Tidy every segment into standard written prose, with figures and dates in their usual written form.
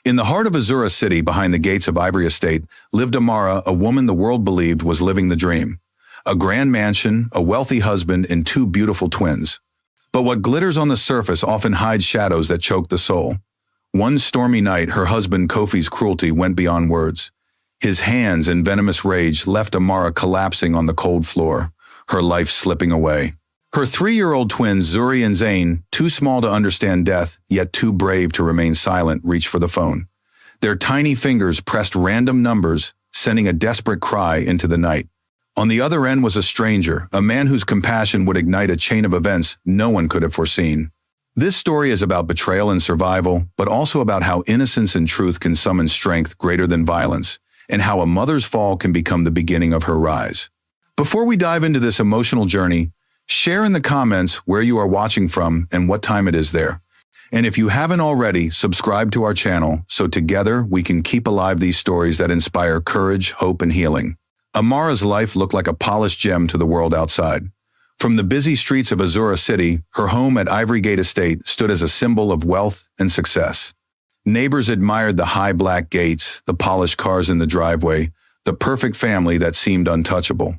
In the heart of Azura City, behind the gates of Ivory Estate, lived Amara, a woman the world believed was living the dream. A grand mansion, a wealthy husband, and two beautiful twins. But what glitters on the surface often hides shadows that choke the soul. One stormy night, her husband Kofi's cruelty went beyond words. His hands and venomous rage left Amara collapsing on the cold floor, her life slipping away. Her 3-year-old twins, Zuri and Zayn, too small to understand death, yet too brave to remain silent, reached for the phone. Their tiny fingers pressed random numbers, sending a desperate cry into the night. On the other end was a stranger, a man whose compassion would ignite a chain of events no one could have foreseen. This story is about betrayal and survival, but also about how innocence and truth can summon strength greater than violence, and how a mother's fall can become the beginning of her rise. Before we dive into this emotional journey, share in the comments where you are watching from and what time it is there. And if you haven't already, subscribe to our channel so together we can keep alive these stories that inspire courage, hope, and healing. Amara's life looked like a polished gem to the world outside. From the busy streets of Azura City, her home at Ivory Gate Estate stood as a symbol of wealth and success. Neighbors admired the high black gates, the polished cars in the driveway, the perfect family that seemed untouchable.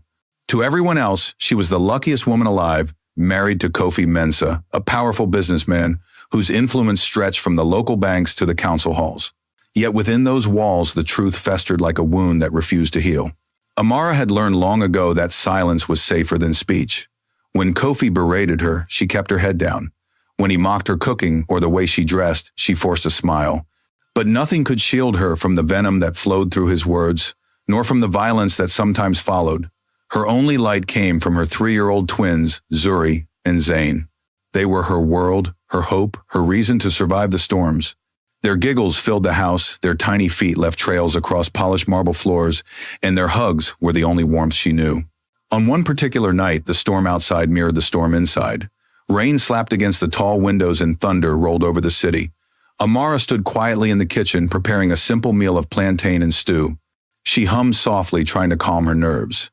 To everyone else, she was the luckiest woman alive, married to Kofi Mensah, a powerful businessman whose influence stretched from the local banks to the council halls. Yet within those walls, the truth festered like a wound that refused to heal. Amara had learned long ago that silence was safer than speech. When Kofi berated her, she kept her head down. When he mocked her cooking or the way she dressed, she forced a smile. But nothing could shield her from the venom that flowed through his words, nor from the violence that sometimes followed. Her only light came from her 3-year-old twins, Zuri and Zayn. They were her world, her hope, her reason to survive the storms. Their giggles filled the house, their tiny feet left trails across polished marble floors, and their hugs were the only warmth she knew. On one particular night, the storm outside mirrored the storm inside. Rain slapped against the tall windows and thunder rolled over the city. Amara stood quietly in the kitchen, preparing a simple meal of plantain and stew. She hummed softly, trying to calm her nerves.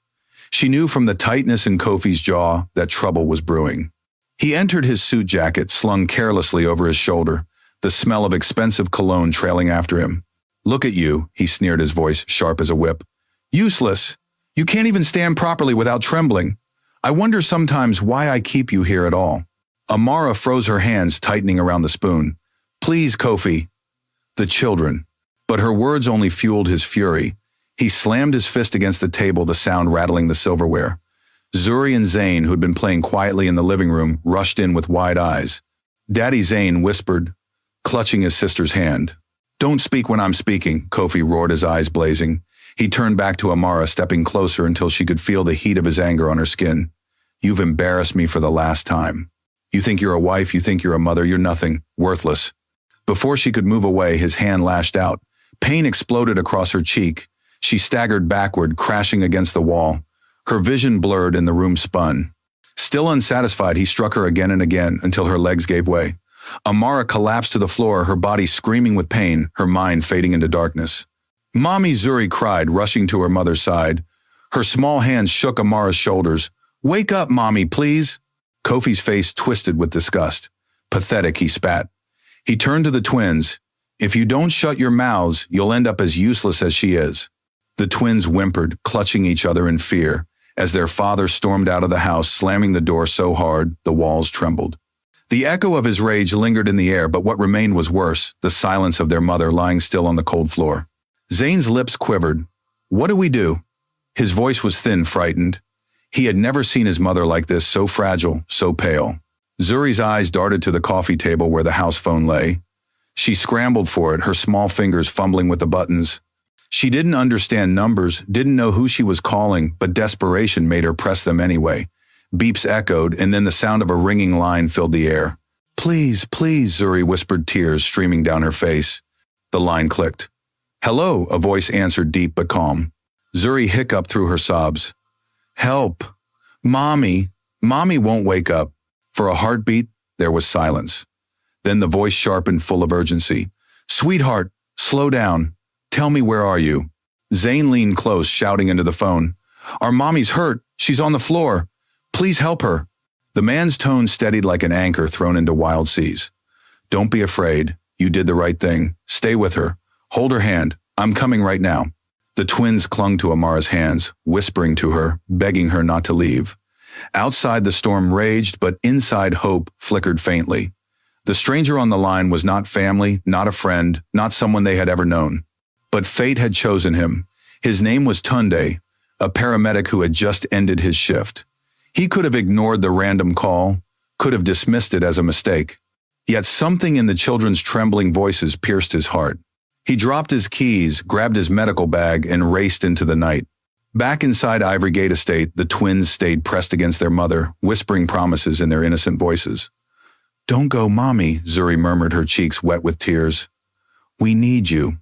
She knew from the tightness in Kofi's jaw that trouble was brewing. He entered his suit jacket, slung carelessly over his shoulder, the smell of expensive cologne trailing after him. "Look at you," he sneered, his voice sharp as a whip. "Useless. You can't even stand properly without trembling. I wonder sometimes why I keep you here at all." Amara froze, her hands tightening around the spoon. "Please, Kofi." The children. But her words only fueled his fury. He slammed his fist against the table, the sound rattling the silverware. Zuri and Zayn, who'd been playing quietly in the living room, rushed in with wide eyes. Daddy Zayn whispered, clutching his sister's hand. "Don't speak when I'm speaking," Kofi roared, his eyes blazing. He turned back to Amara, stepping closer until she could feel the heat of his anger on her skin. "You've embarrassed me for the last time. You think you're a wife, you think you're a mother, you're nothing, worthless." Before she could move away, his hand lashed out. Pain exploded across her cheek. She staggered backward, crashing against the wall. Her vision blurred and the room spun. Still unsatisfied, he struck her again and again until her legs gave way. Amara collapsed to the floor, her body screaming with pain, her mind fading into darkness. "Mommy," Zuri cried, rushing to her mother's side. Her small hands shook Amara's shoulders. "Wake up, Mommy, please." Kofi's face twisted with disgust. "Pathetic," he spat. He turned to the twins. "If you don't shut your mouths, you'll end up as useless as she is." The twins whimpered, clutching each other in fear, as their father stormed out of the house, slamming the door so hard the walls trembled. The echo of his rage lingered in the air, but what remained was worse, the silence of their mother lying still on the cold floor. Zayn's lips quivered. "What do we do?" His voice was thin, frightened. He had never seen his mother like this, so fragile, so pale. Zuri's eyes darted to the coffee table where the house phone lay. She scrambled for it, her small fingers fumbling with the buttons. She didn't understand numbers, didn't know who she was calling, but desperation made her press them anyway. Beeps echoed, and then the sound of a ringing line filled the air. "Please, please," Zuri whispered, tears streaming down her face. The line clicked. "Hello," a voice answered, deep but calm. Zuri hiccuped through her sobs. "Help. Mommy. Mommy won't wake up." For a heartbeat, there was silence. Then the voice sharpened, full of urgency. "Sweetheart, slow down. Tell me, where are you?" Zayn leaned close, shouting into the phone. "Our mommy's hurt. She's on the floor. Please help her." The man's tone steadied like an anchor thrown into wild seas. "Don't be afraid. You did the right thing. Stay with her. Hold her hand. I'm coming right now." The twins clung to Amara's hands, whispering to her, begging her not to leave. Outside the storm raged, but inside hope flickered faintly. The stranger on the line was not family, not a friend, not someone they had ever known. But fate had chosen him. His name was Tunde, a paramedic who had just ended his shift. He could have ignored the random call, could have dismissed it as a mistake. Yet something in the children's trembling voices pierced his heart. He dropped his keys, grabbed his medical bag, and raced into the night. Back inside Ivory Gate Estate, the twins stayed pressed against their mother, whispering promises in their innocent voices. "Don't go, Mommy," Zuri murmured, her cheeks wet with tears. "We need you."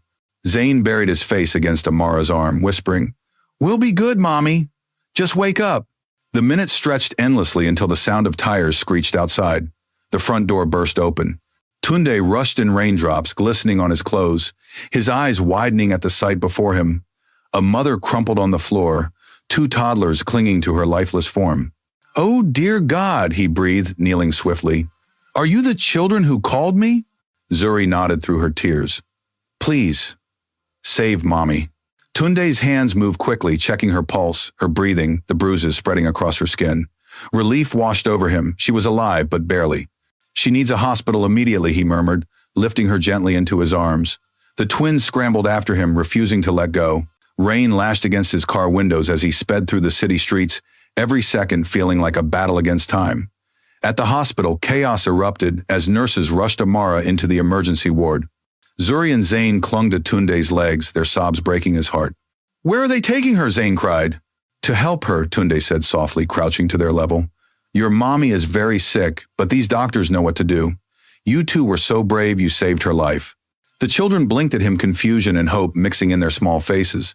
Zayn buried his face against Amara's arm, whispering, "We'll be good, Mommy. Just wake up." The minutes stretched endlessly until the sound of tires screeched outside. The front door burst open. Tunde rushed in raindrops glistening on his clothes, his eyes widening at the sight before him. A mother crumpled on the floor, two toddlers clinging to her lifeless form. "Oh, dear God," he breathed, kneeling swiftly. "Are you the children who called me?" Zuri nodded through her tears. "Please, save Mommy." Tunde's hands moved quickly, checking her pulse, her breathing, the bruises spreading across her skin. Relief washed over him. She was alive, but barely. "She needs a hospital immediately," he murmured, lifting her gently into his arms. The twins scrambled after him, refusing to let go. Rain lashed against his car windows as he sped through the city streets, every second feeling like a battle against time. At the hospital, chaos erupted as nurses rushed Amara into the emergency ward. Zuri and Zayn clung to Tunde's legs, their sobs breaking his heart. "Where are they taking her?" Zayn cried. "To help her," Tunde said softly, crouching to their level. "Your mommy is very sick, but these doctors know what to do. You two were so brave you saved her life." The children blinked at him, confusion and hope mixing in their small faces.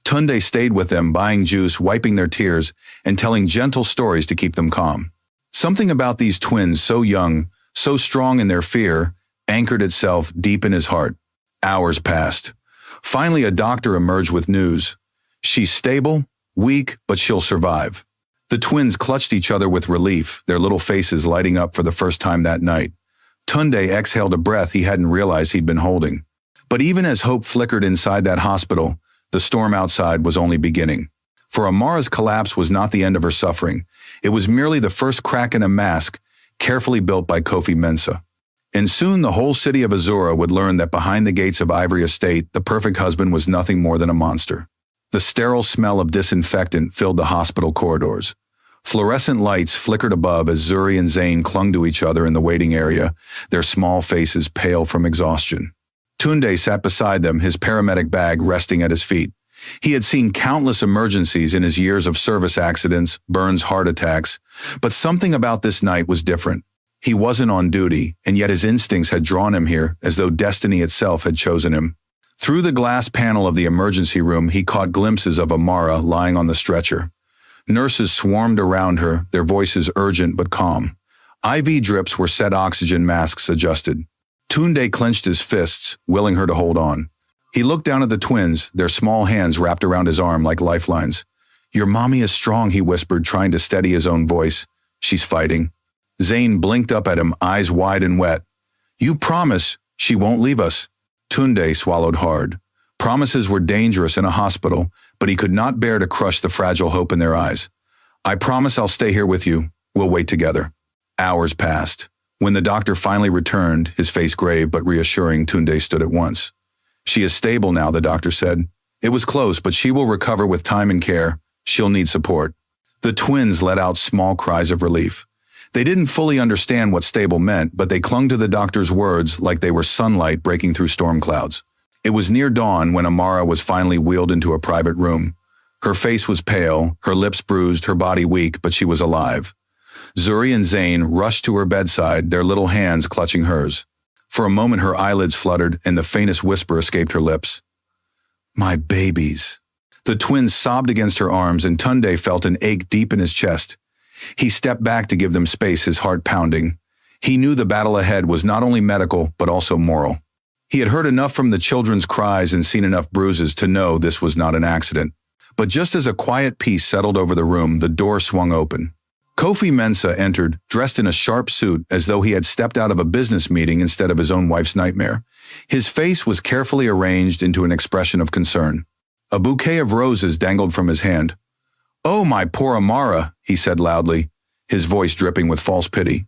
Tunde stayed with them, buying juice, wiping their tears, and telling gentle stories to keep them calm. Something about these twins, so young, so strong in their fear, anchored itself deep in his heart. Hours passed. Finally, a doctor emerged with news. "She's stable, weak, but she'll survive." The twins clutched each other with relief, their little faces lighting up for the first time that night. Tunde exhaled a breath he hadn't realized he'd been holding. But even as hope flickered inside that hospital, the storm outside was only beginning. For Amara's collapse was not the end of her suffering. It was merely the first crack in a mask, carefully built by Kofi Mensah. And soon the whole city of Azura would learn that behind the gates of Ivory Estate, the perfect husband was nothing more than a monster. The sterile smell of disinfectant filled the hospital corridors. Fluorescent lights flickered above as Zuri and Zayn clung to each other in the waiting area, their small faces pale from exhaustion. Tunde sat beside them, his paramedic bag resting at his feet. He had seen countless emergencies in his years of service accidents, burns, heart attacks, but something about this night was different. He wasn't on duty, and yet his instincts had drawn him here, as though destiny itself had chosen him. Through the glass panel of the emergency room, he caught glimpses of Amara lying on the stretcher. Nurses swarmed around her, their voices urgent but calm. IV drips were set, oxygen masks adjusted. Tunde clenched his fists, willing her to hold on. He looked down at the twins, their small hands wrapped around his arm like lifelines. "Your mommy is strong," he whispered, trying to steady his own voice. "She's fighting." Zayn blinked up at him, eyes wide and wet. "You promise she won't leave us?" Tunde swallowed hard. Promises were dangerous in a hospital, but he could not bear to crush the fragile hope in their eyes. "I promise I'll stay here with you. We'll wait together." Hours passed. When the doctor finally returned, his face grave but reassuring, Tunde stood at once. "She is stable now," the doctor said. "It was close, but she will recover with time and care. She'll need support." The twins let out small cries of relief. They didn't fully understand what stable meant, but they clung to the doctor's words like they were sunlight breaking through storm clouds. It was near dawn when Amara was finally wheeled into a private room. Her face was pale, her lips bruised, her body weak, but she was alive. Zuri and Zayn rushed to her bedside, their little hands clutching hers. For a moment her eyelids fluttered and the faintest whisper escaped her lips. "My babies." The twins sobbed against her arms and Tunde felt an ache deep in his chest. He stepped back to give them space, his heart pounding. He knew the battle ahead was not only medical, but also moral. He had heard enough from the children's cries and seen enough bruises to know this was not an accident. But just as a quiet peace settled over the room, the door swung open. Kofi Mensah entered, dressed in a sharp suit as though he had stepped out of a business meeting instead of his own wife's nightmare. His face was carefully arranged into an expression of concern. A bouquet of roses dangled from his hand. "Oh, my poor Amara," he said loudly, his voice dripping with false pity.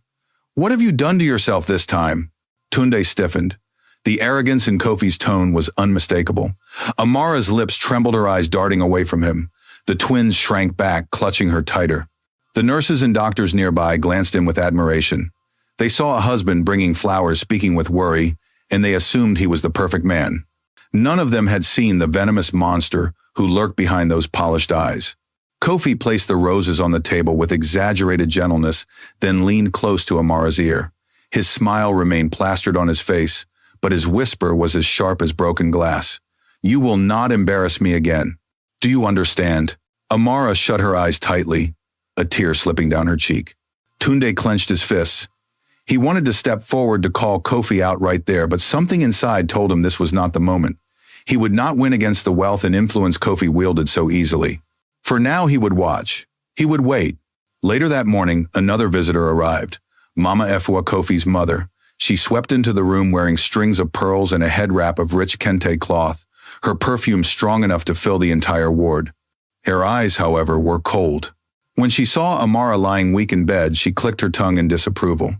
"What have you done to yourself this time?" Tunde stiffened. The arrogance in Kofi's tone was unmistakable. Amara's lips trembled, her eyes darting away from him. The twins shrank back, clutching her tighter. The nurses and doctors nearby glanced in with admiration. They saw a husband bringing flowers, speaking with worry, and they assumed he was the perfect man. None of them had seen the venomous monster who lurked behind those polished eyes. Kofi placed the roses on the table with exaggerated gentleness, then leaned close to Amara's ear. His smile remained plastered on his face, but his whisper was as sharp as broken glass. "You will not embarrass me again. Do you understand?" Amara shut her eyes tightly, a tear slipping down her cheek. Tunde clenched his fists. He wanted to step forward to call Kofi out right there, but something inside told him this was not the moment. He would not win against the wealth and influence Kofi wielded so easily. For now, he would watch. He would wait. Later that morning, another visitor arrived. Mama Efua, Kofi's mother. She swept into the room wearing strings of pearls and a head wrap of rich kente cloth, her perfume strong enough to fill the entire ward. Her eyes, however, were cold. When she saw Amara lying weak in bed, she clicked her tongue in disapproval.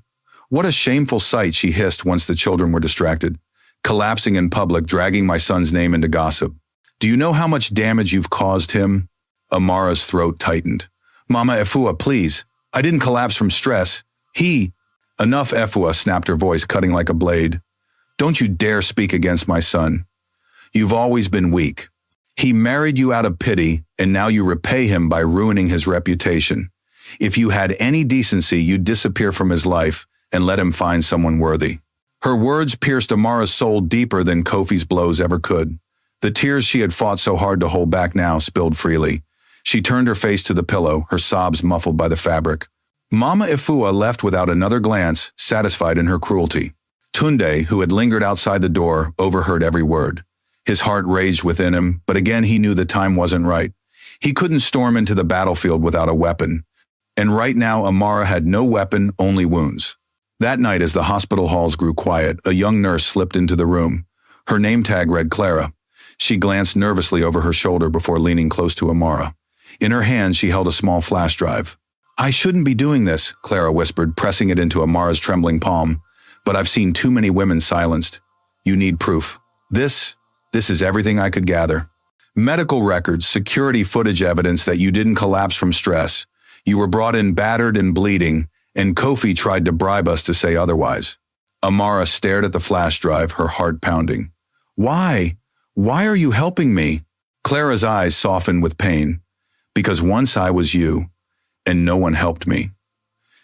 "What a shameful sight," she hissed once the children were distracted. "Collapsing in public, dragging my son's name into gossip. Do you know how much damage you've caused him?" Amara's throat tightened. "Mama Efua, please. I didn't collapse from stress. He—" "Enough, Efua," snapped her voice, cutting like a blade. "Don't you dare speak against my son. You've always been weak. He married you out of pity, and now you repay him by ruining his reputation. If you had any decency, you'd disappear from his life and let him find someone worthy." Her words pierced Amara's soul deeper than Kofi's blows ever could. The tears she had fought so hard to hold back now spilled freely. She turned her face to the pillow, her sobs muffled by the fabric. Mama Efua left without another glance, satisfied in her cruelty. Tunde, who had lingered outside the door, overheard every word. His heart raged within him, but again he knew the time wasn't right. He couldn't storm into the battlefield without a weapon. And right now Amara had no weapon, only wounds. That night, as the hospital halls grew quiet, a young nurse slipped into the room. Her name tag read Clara. She glanced nervously over her shoulder before leaning close to Amara. In her hand she held a small flash drive. "I shouldn't be doing this," Clara whispered, pressing it into Amara's trembling palm. "But I've seen too many women silenced. You need proof. This is everything I could gather. Medical records, security footage, evidence that you didn't collapse from stress. You were brought in battered and bleeding, and Kofi tried to bribe us to say otherwise." Amara stared at the flash drive, her heart pounding. "Why? Why are you helping me?" Clara's eyes softened with pain. "Because once I was you, and no one helped me."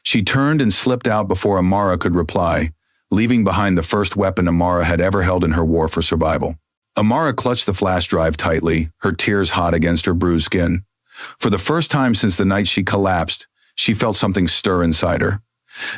She turned and slipped out before Amara could reply, leaving behind the first weapon Amara had ever held in her war for survival. Amara clutched the flash drive tightly, her tears hot against her bruised skin. For the first time since the night she collapsed, she felt something stir inside her.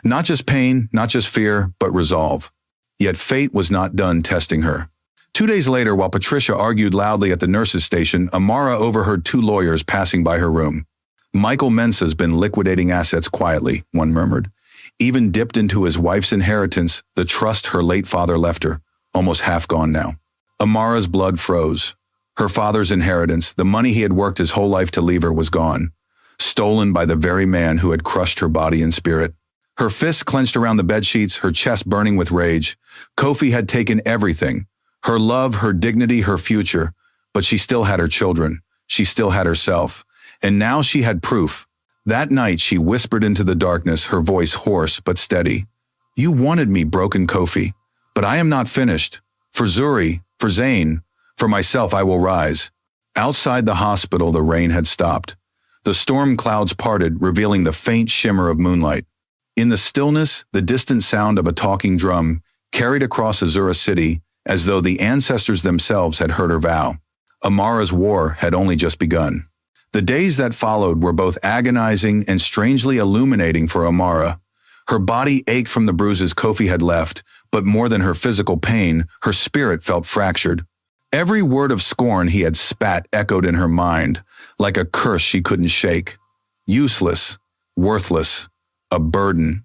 Not just pain, not just fear, but resolve. Yet fate was not done testing her. 2 days later, while Patricia argued loudly at the nurse's station, Amara overheard two lawyers passing by her room. "Michael Mensah's been liquidating assets quietly," one murmured. "Even dipped into his wife's inheritance, the trust her late father left her, almost half gone now." Amara's blood froze. Her father's inheritance, the money he had worked his whole life to leave her, was gone. Stolen by the very man who had crushed her body and spirit. Her fists clenched around the bedsheets, her chest burning with rage. Kofi had taken everything. Her love, her dignity, her future. But she still had her children. She still had herself. And now she had proof. That night she whispered into the darkness, her voice hoarse but steady. "You wanted me broken, Kofi. But I am not finished. For Zuri, for Zayn, for myself I will rise." Outside the hospital the rain had stopped. The storm clouds parted, revealing the faint shimmer of moonlight. In the stillness, the distant sound of a talking drum carried across Azura City as though the ancestors themselves had heard her vow. Amara's war had only just begun. The days that followed were both agonizing and strangely illuminating for Amara. Her body ached from the bruises Kofi had left, but more than her physical pain, her spirit felt fractured. Every word of scorn he had spat echoed in her mind, like a curse she couldn't shake. Useless, worthless, a burden.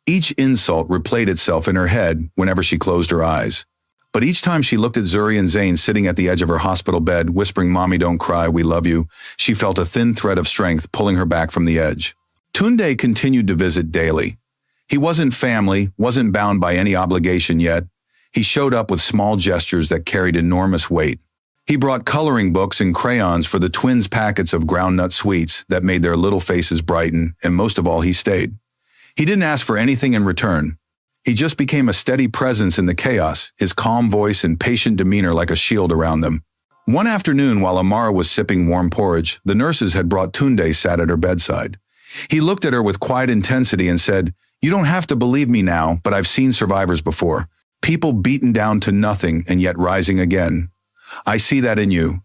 Each insult replayed itself in her head whenever she closed her eyes. But each time she looked at Zuri and Zayn sitting at the edge of her hospital bed, whispering, "Mommy, don't cry, we love you," she felt a thin thread of strength pulling her back from the edge. Tunde continued to visit daily. He wasn't family, wasn't bound by any obligation yet. He showed up with small gestures that carried enormous weight. He brought coloring books and crayons for the twins' packets of groundnut sweets that made their little faces brighten, and most of all, he stayed. He didn't ask for anything in return. He just became a steady presence in the chaos, his calm voice and patient demeanor like a shield around them. One afternoon, while Amara was sipping warm porridge, the nurses had brought Tunde sat at her bedside. He looked at her with quiet intensity and said, "You don't have to believe me now, but I've seen survivors before. People beaten down to nothing and yet rising again. I see that in you.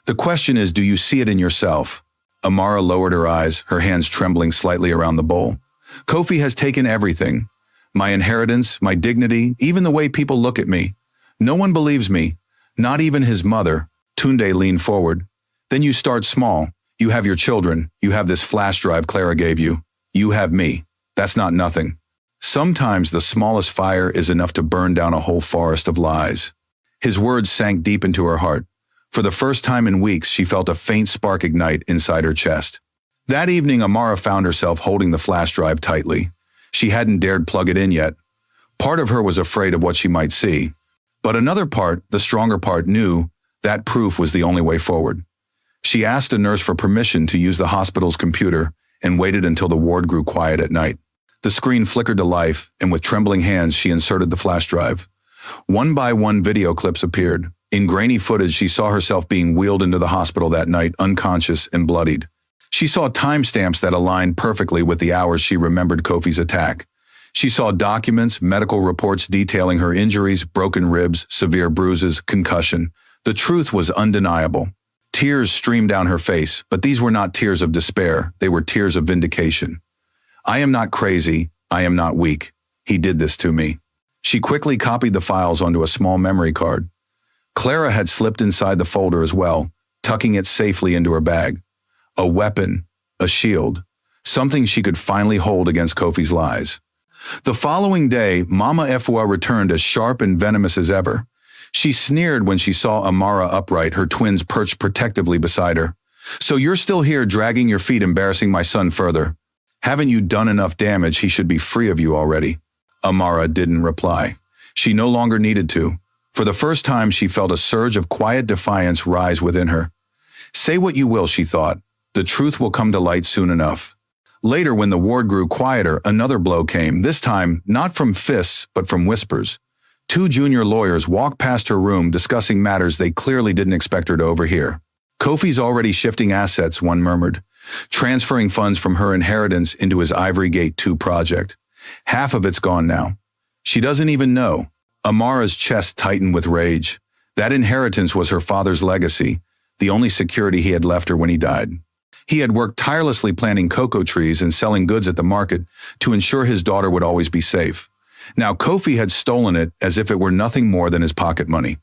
The question is, do you see it in yourself?" Amara lowered her eyes, her hands trembling slightly around the bowl. "Kofi has taken everything. My inheritance, my dignity, even the way people look at me. No one believes me, not even his mother." Tunde leaned forward. "Then you start small. You have your children. You have this flash drive Clara gave you. You have me. That's not nothing. Sometimes the smallest fire is enough to burn down a whole forest of lies." His words sank deep into her heart. For the first time in weeks, she felt a faint spark ignite inside her chest. That evening, Amara found herself holding the flash drive tightly. She hadn't dared plug it in yet. Part of her was afraid of what she might see. But another part, the stronger part, knew that proof was the only way forward. She asked a nurse for permission to use the hospital's computer and waited until the ward grew quiet at night. The screen flickered to life, and with trembling hands, she inserted the flash drive. One by one, video clips appeared. In grainy footage, she saw herself being wheeled into the hospital that night, unconscious and bloodied. She saw timestamps that aligned perfectly with the hours she remembered Kofi's attack. She saw documents, medical reports detailing her injuries, broken ribs, severe bruises, concussion. The truth was undeniable. Tears streamed down her face, but these were not tears of despair. They were tears of vindication. "I am not crazy. I am not weak. He did this to me." She quickly copied the files onto a small memory card. Clara had slipped inside the folder as well, tucking it safely into her bag. A weapon, a shield, something she could finally hold against Kofi's lies. The following day, Mama Efua returned as sharp and venomous as ever. She sneered when she saw Amara upright, her twins perched protectively beside her. "So you're still here dragging your feet, embarrassing my son further. Haven't you done enough damage? He should be free of you already." Amara didn't reply. She no longer needed to. For the first time, she felt a surge of quiet defiance rise within her. Say what you will, she thought. The truth will come to light soon enough. Later, when the ward grew quieter, another blow came, this time not from fists, but from whispers. Two junior lawyers walked past her room discussing matters they clearly didn't expect her to overhear. "Kofi's already shifting assets," one murmured, "transferring funds from her inheritance into his Ivory Gate 2 project. Half of it's gone now. She doesn't even know." Amara's chest tightened with rage. That inheritance was her father's legacy, the only security he had left her when he died. He had worked tirelessly planting cocoa trees and selling goods at the market to ensure his daughter would always be safe. Now Kofi had stolen it as if it were nothing more than his pocket money.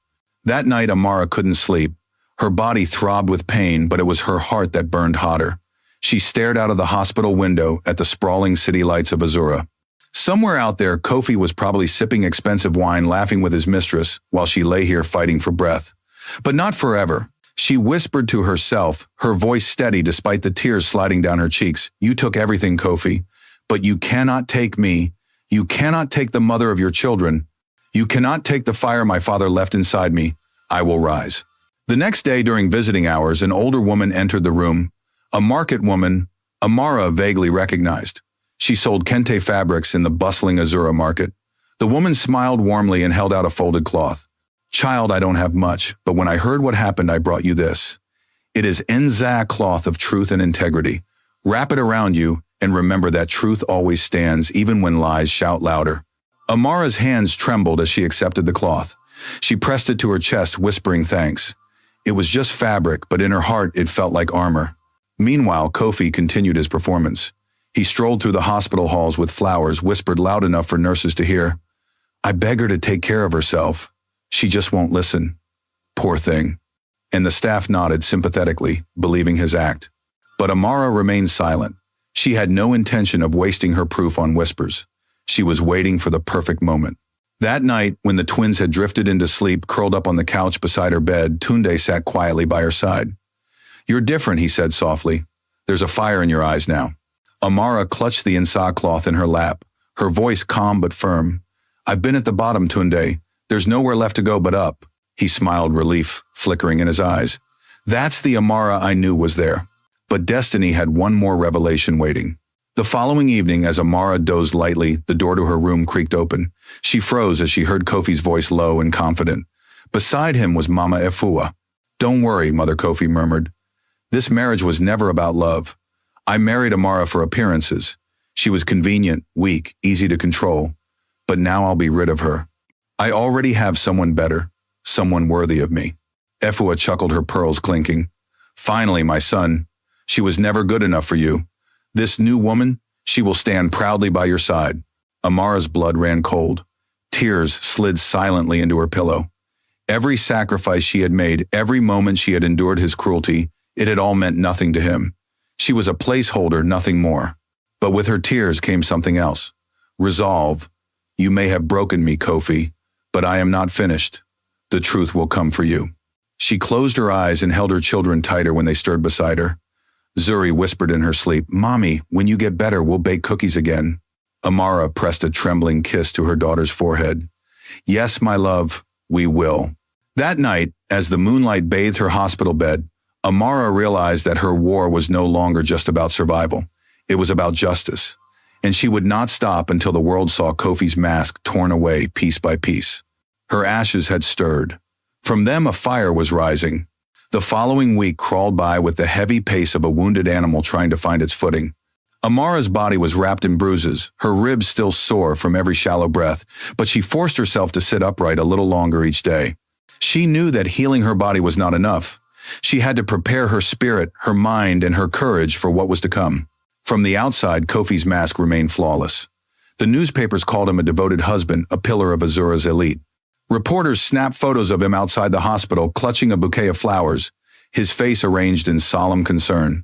That night Amara couldn't sleep. Her body throbbed with pain, but it was her heart that burned hotter. She stared out of the hospital window at the sprawling city lights of Azura. Somewhere out there, Kofi was probably sipping expensive wine, laughing with his mistress, while she lay here fighting for breath. But not forever. She whispered to herself, her voice steady despite the tears sliding down her cheeks. "You took everything, Kofi, but you cannot take me. You cannot take the mother of your children. You cannot take the fire my father left inside me. I will rise." The next day during visiting hours, an older woman entered the room. A market woman Amara vaguely recognized. She sold kente fabrics in the bustling Azura market. The woman smiled warmly and held out a folded cloth. "Child, I don't have much, but when I heard what happened, I brought you this. It is Enza cloth of truth and integrity. Wrap it around you and remember that truth always stands even when lies shout louder." Amara's hands trembled as she accepted the cloth. She pressed it to her chest, whispering thanks. It was just fabric, but in her heart it felt like armor. Meanwhile, Kofi continued his performance. He strolled through the hospital halls with flowers, whispered loud enough for nurses to hear. "I beg her to take care of herself. She just won't listen. Poor thing." And the staff nodded sympathetically, believing his act. But Amara remained silent. She had no intention of wasting her proof on whispers. She was waiting for the perfect moment. That night, when the twins had drifted into sleep, curled up on the couch beside her bed, Tunde sat quietly by her side. "You're different," he said softly. "There's a fire in your eyes now." Amara clutched the inside cloth in her lap, her voice calm but firm. "I've been at the bottom, Tunde. There's nowhere left to go but up." He smiled, relief flickering in his eyes. That's the Amara I knew was there. But destiny had one more revelation waiting. The following evening, as Amara dozed lightly, the door to her room creaked open. She froze as she heard Kofi's voice, low and confident. Beside him was Mama Efua. "Don't worry," Mother Kofi murmured. "This marriage was never about love. I married Amara for appearances. She was convenient, weak, easy to control. But now I'll be rid of her. I already have someone better, someone worthy of me." Efua chuckled, her pearls clinking. "Finally, my son. She was never good enough for you. This new woman, she will stand proudly by your side." Amara's blood ran cold. Tears slid silently into her pillow. Every sacrifice she had made, every moment she had endured his cruelty, it had all meant nothing to him. She was a placeholder, nothing more. But with her tears came something else. Resolve. "You may have broken me, Kofi, but I am not finished. The truth will come for you." She closed her eyes and held her children tighter when they stirred beside her. Zuri whispered in her sleep, "Mommy, when you get better, we'll bake cookies again." Amara pressed a trembling kiss to her daughter's forehead. "Yes, my love, we will." That night, as the moonlight bathed her hospital bed, Amara realized that her war was no longer just about survival. It was about justice. And she would not stop until the world saw Kofi's mask torn away piece by piece. Her ashes had stirred. From them a fire was rising. The following week crawled by with the heavy pace of a wounded animal trying to find its footing. Amara's body was wrapped in bruises, her ribs still sore from every shallow breath, but she forced herself to sit upright a little longer each day. She knew that healing her body was not enough. She had to prepare her spirit, her mind, and her courage for what was to come. From the outside, Kofi's mask remained flawless. The newspapers called him a devoted husband, a pillar of Azura's elite. Reporters snapped photos of him outside the hospital, clutching a bouquet of flowers, his face arranged in solemn concern.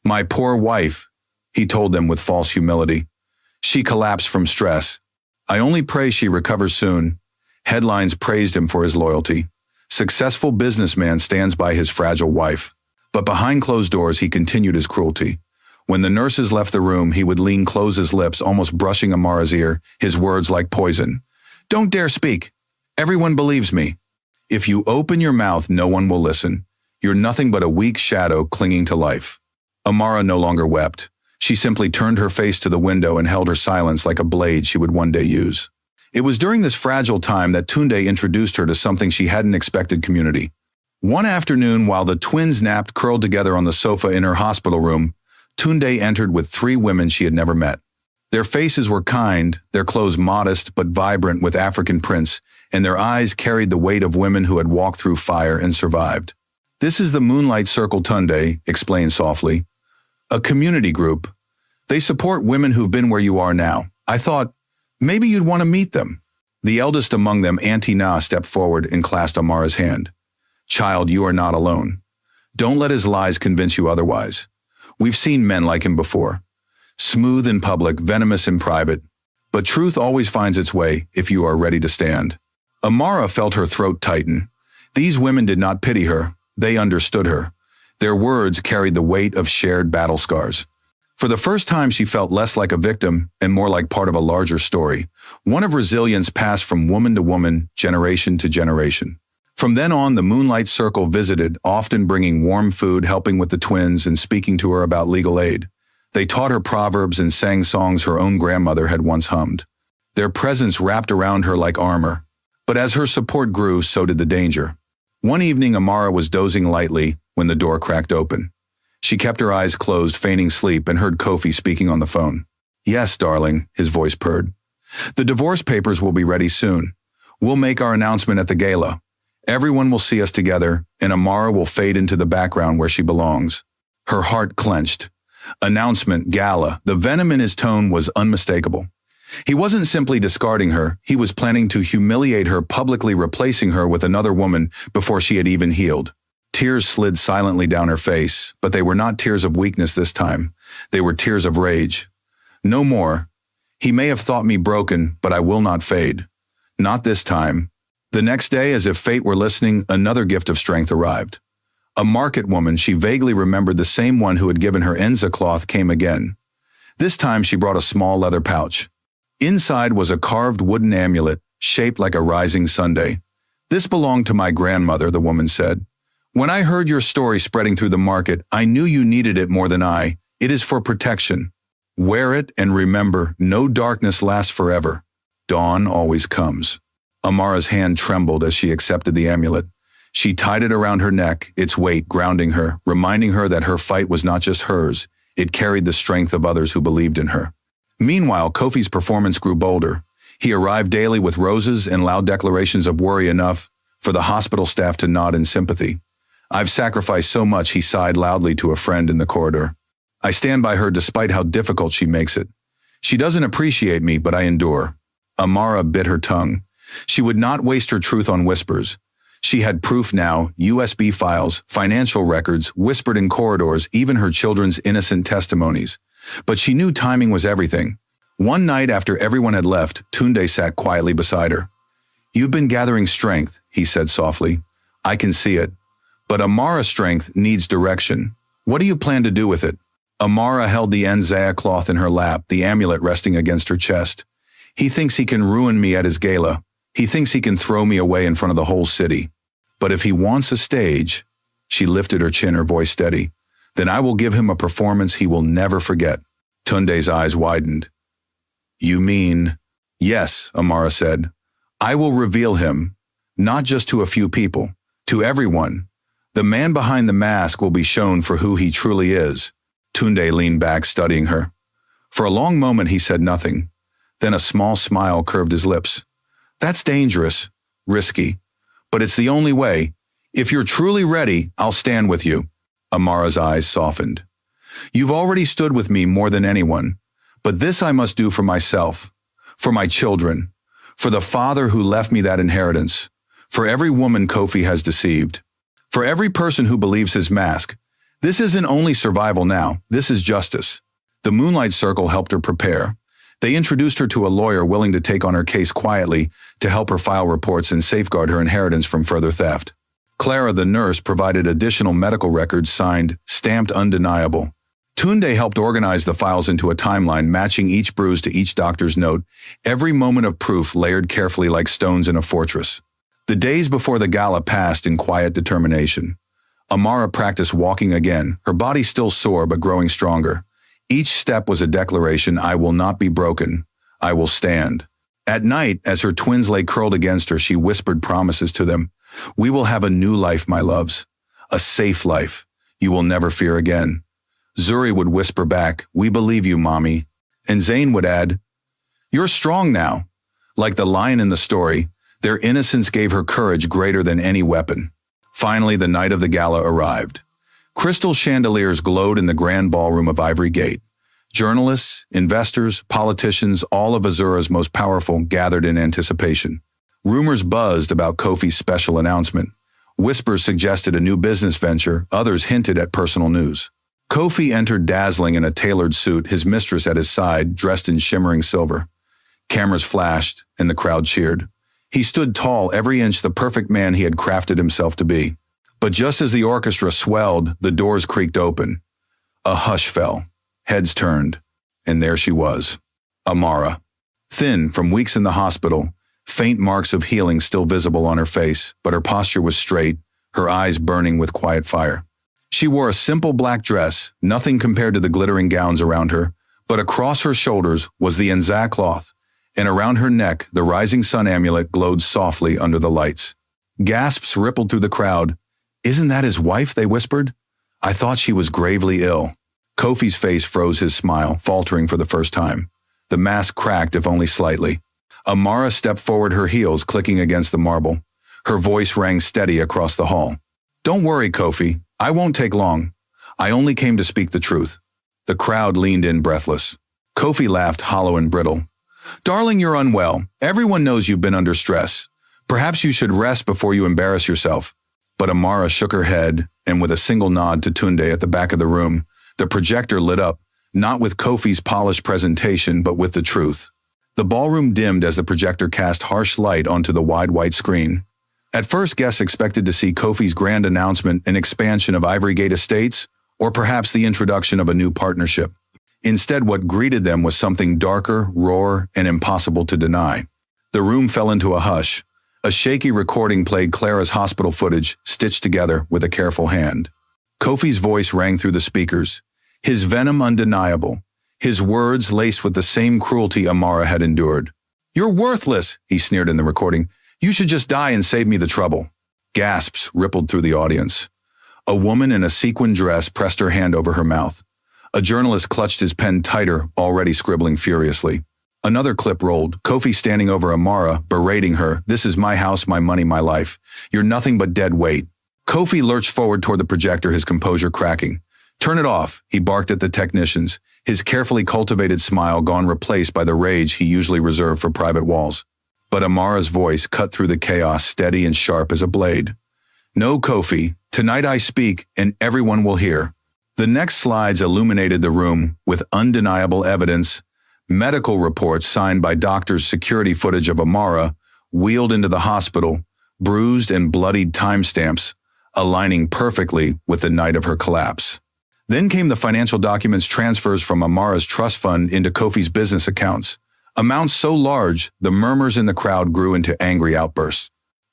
"My poor wife," he told them with false humility. "She collapsed from stress. I only pray she recovers soon." Headlines praised him for his loyalty. Successful businessman stands by his fragile wife. But behind closed doors, he continued his cruelty. When the nurses left the room, he would lean, close his lips, almost brushing Amara's ear, his words like poison. "Don't dare speak. Everyone believes me. If you open your mouth, no one will listen. You're nothing but a weak shadow clinging to life." Amara no longer wept. She simply turned her face to the window and held her silence like a blade she would one day use. It was during this fragile time that Tunde introduced her to something she hadn't expected: community. One afternoon, while the twins napped curled together on the sofa in her hospital room, Tunde entered with 3 women she had never met. Their faces were kind, their clothes modest but vibrant with African prints, and their eyes carried the weight of women who had walked through fire and survived. "This is the Moonlight Circle," Tunde explained softly. "A community group. They support women who've been where you are now. I thought, maybe you'd want to meet them." The eldest among them, Auntie Na, stepped forward and clasped Amara's hand. "Child, you are not alone. Don't let his lies convince you otherwise. We've seen men like him before. Smooth in public, venomous in private. But truth always finds its way if you are ready to stand." Amara felt her throat tighten. These women did not pity her. They understood her. Their words carried the weight of shared battle scars. For the first time, she felt less like a victim and more like part of a larger story, one of resilience passed from woman to woman, generation to generation. From then on, the Moonlight Circle visited, often bringing warm food, helping with the twins, and speaking to her about legal aid. They taught her proverbs and sang songs her own grandmother had once hummed. Their presence wrapped around her like armor. But as her support grew, so did the danger. One evening, Amara was dozing lightly when the door cracked open. She kept her eyes closed, feigning sleep, and heard Kofi speaking on the phone. "Yes, darling," his voice purred. "The divorce papers will be ready soon. We'll make our announcement at the gala. Everyone will see us together, and Amara will fade into the background where she belongs." Her heart clenched. Announcement, gala. The venom in his tone was unmistakable. He wasn't simply discarding her. He was planning to humiliate her, publicly replacing her with another woman before she had even healed. Tears slid silently down her face, but they were not tears of weakness this time. They were tears of rage. No more. He may have thought me broken, but I will not fade. Not this time. The next day, as if fate were listening, another gift of strength arrived. A market woman, she vaguely remembered the same one who had given her Enza cloth, came again. This time she brought a small leather pouch. Inside was a carved wooden amulet, shaped like a rising sunday. This belonged to my grandmother, the woman said. When I heard your story spreading through the market, I knew you needed it more than I. It is for protection. Wear it and remember, no darkness lasts forever. Dawn always comes. Amara's hand trembled as she accepted the amulet. She tied it around her neck, its weight grounding her, reminding her that her fight was not just hers. It carried the strength of others who believed in her. Meanwhile, Kofi's performance grew bolder. He arrived daily with roses and loud declarations of worry enough for the hospital staff to nod in sympathy. I've sacrificed so much, he sighed loudly to a friend in the corridor. I stand by her despite how difficult she makes it. She doesn't appreciate me, but I endure. Amara bit her tongue. She would not waste her truth on whispers. She had proof now, USB files, financial records, whispered in corridors, even her children's innocent testimonies. But she knew timing was everything. One night after everyone had left, Tunde sat quietly beside her. You've been gathering strength, he said softly. I can see it. But Amara's strength needs direction. What do you plan to do with it? Amara held the Enza cloth in her lap, the amulet resting against her chest. He thinks he can ruin me at his gala. He thinks he can throw me away in front of the whole city. But if he wants a stage, she lifted her chin, her voice steady, then I will give him a performance he will never forget. Tunde's eyes widened. You mean? Yes, Amara said. I will reveal him, not just to a few people, to everyone. The man behind the mask will be shown for who he truly is. Tunde leaned back, studying her. For a long moment he said nothing. Then a small smile curved his lips. That's dangerous, risky, but it's the only way. If you're truly ready, I'll stand with you. Amara's eyes softened. You've already stood with me more than anyone, but this I must do for myself, for my children, for the father who left me that inheritance, for every woman Kofi has deceived, for every person who believes his mask. This isn't only survival now, this is justice. The Moonlight Circle helped her prepare. They introduced her to a lawyer willing to take on her case quietly to help her file reports and safeguard her inheritance from further theft. Clara, the nurse, provided additional medical records signed, stamped undeniable. Tunde helped organize the files into a timeline matching each bruise to each doctor's note, every moment of proof layered carefully like stones in a fortress. The days before the gala passed in quiet determination. Amara practiced walking again, her body still sore but growing stronger. Each step was a declaration, I will not be broken. I will stand. At night, as her twins lay curled against her, she whispered promises to them. We will have a new life, my loves. A safe life. You will never fear again. Zuri would whisper back, we believe you, Mommy. And Zayn would add, you're strong now. Like the lion in the story, their innocence gave her courage greater than any weapon. Finally, the night of the gala arrived. Crystal chandeliers glowed in the grand ballroom of Ivory Gate. Journalists, investors, politicians, all of Azura's most powerful gathered in anticipation. Rumors buzzed about Kofi's special announcement. Whispers suggested a new business venture, others hinted at personal news. Kofi entered dazzling in a tailored suit, his mistress at his side, dressed in shimmering silver. Cameras flashed, and the crowd cheered. He stood tall, every inch the perfect man he had crafted himself to be. But just as the orchestra swelled, the doors creaked open. A hush fell. Heads turned. And there she was. Amara. Thin from weeks in the hospital, faint marks of healing still visible on her face, but her posture was straight, her eyes burning with quiet fire. She wore a simple black dress, nothing compared to the glittering gowns around her, but across her shoulders was the Enza cloth, and around her neck the rising sun amulet glowed softly under the lights. Gasps rippled through the crowd. Isn't that his wife, they whispered. I thought she was gravely ill. Kofi's face froze his smile, faltering for the first time. The mask cracked, if only slightly. Amara stepped forward, her heels clicking against the marble. Her voice rang steady across the hall. Don't worry, Kofi. I won't take long. I only came to speak the truth. The crowd leaned in breathless. Kofi laughed, hollow and brittle. Darling, you're unwell. Everyone knows you've been under stress. Perhaps you should rest before you embarrass yourself. But Amara shook her head, and with a single nod to Tunde at the back of the room, the projector lit up, not with Kofi's polished presentation, but with the truth. The ballroom dimmed as the projector cast harsh light onto the wide white screen. At first, guests expected to see Kofi's grand announcement and expansion of Ivory Gate Estates, or perhaps the introduction of a new partnership. Instead, what greeted them was something darker, rawer, and impossible to deny. The room fell into a hush. A shaky recording played Clara's hospital footage, stitched together with a careful hand. Kofi's voice rang through the speakers, his venom undeniable, his words laced with the same cruelty Amara had endured. "You're worthless," he sneered in the recording. "You should just die and save me the trouble." Gasps rippled through the audience. A woman in a sequin dress pressed her hand over her mouth. A journalist clutched his pen tighter, already scribbling furiously. Another clip rolled, Kofi standing over Amara, berating her, "This is my house, my money, my life. You're nothing but dead weight." Kofi lurched forward toward the projector, his composure cracking. "Turn it off," he barked at the technicians, his carefully cultivated smile gone replaced by the rage he usually reserved for private walls. But Amara's voice cut through the chaos, steady and sharp as a blade. "No, Kofi, tonight I speak, and everyone will hear." The next slides illuminated the room with undeniable evidence, medical reports signed by doctors, security footage of Amara, wheeled into the hospital, bruised and bloodied timestamps, aligning perfectly with the night of her collapse. Then came the financial documents, transfers from Amara's trust fund into Kofi's business accounts. Amounts so large, the murmurs in the crowd grew into angry outbursts.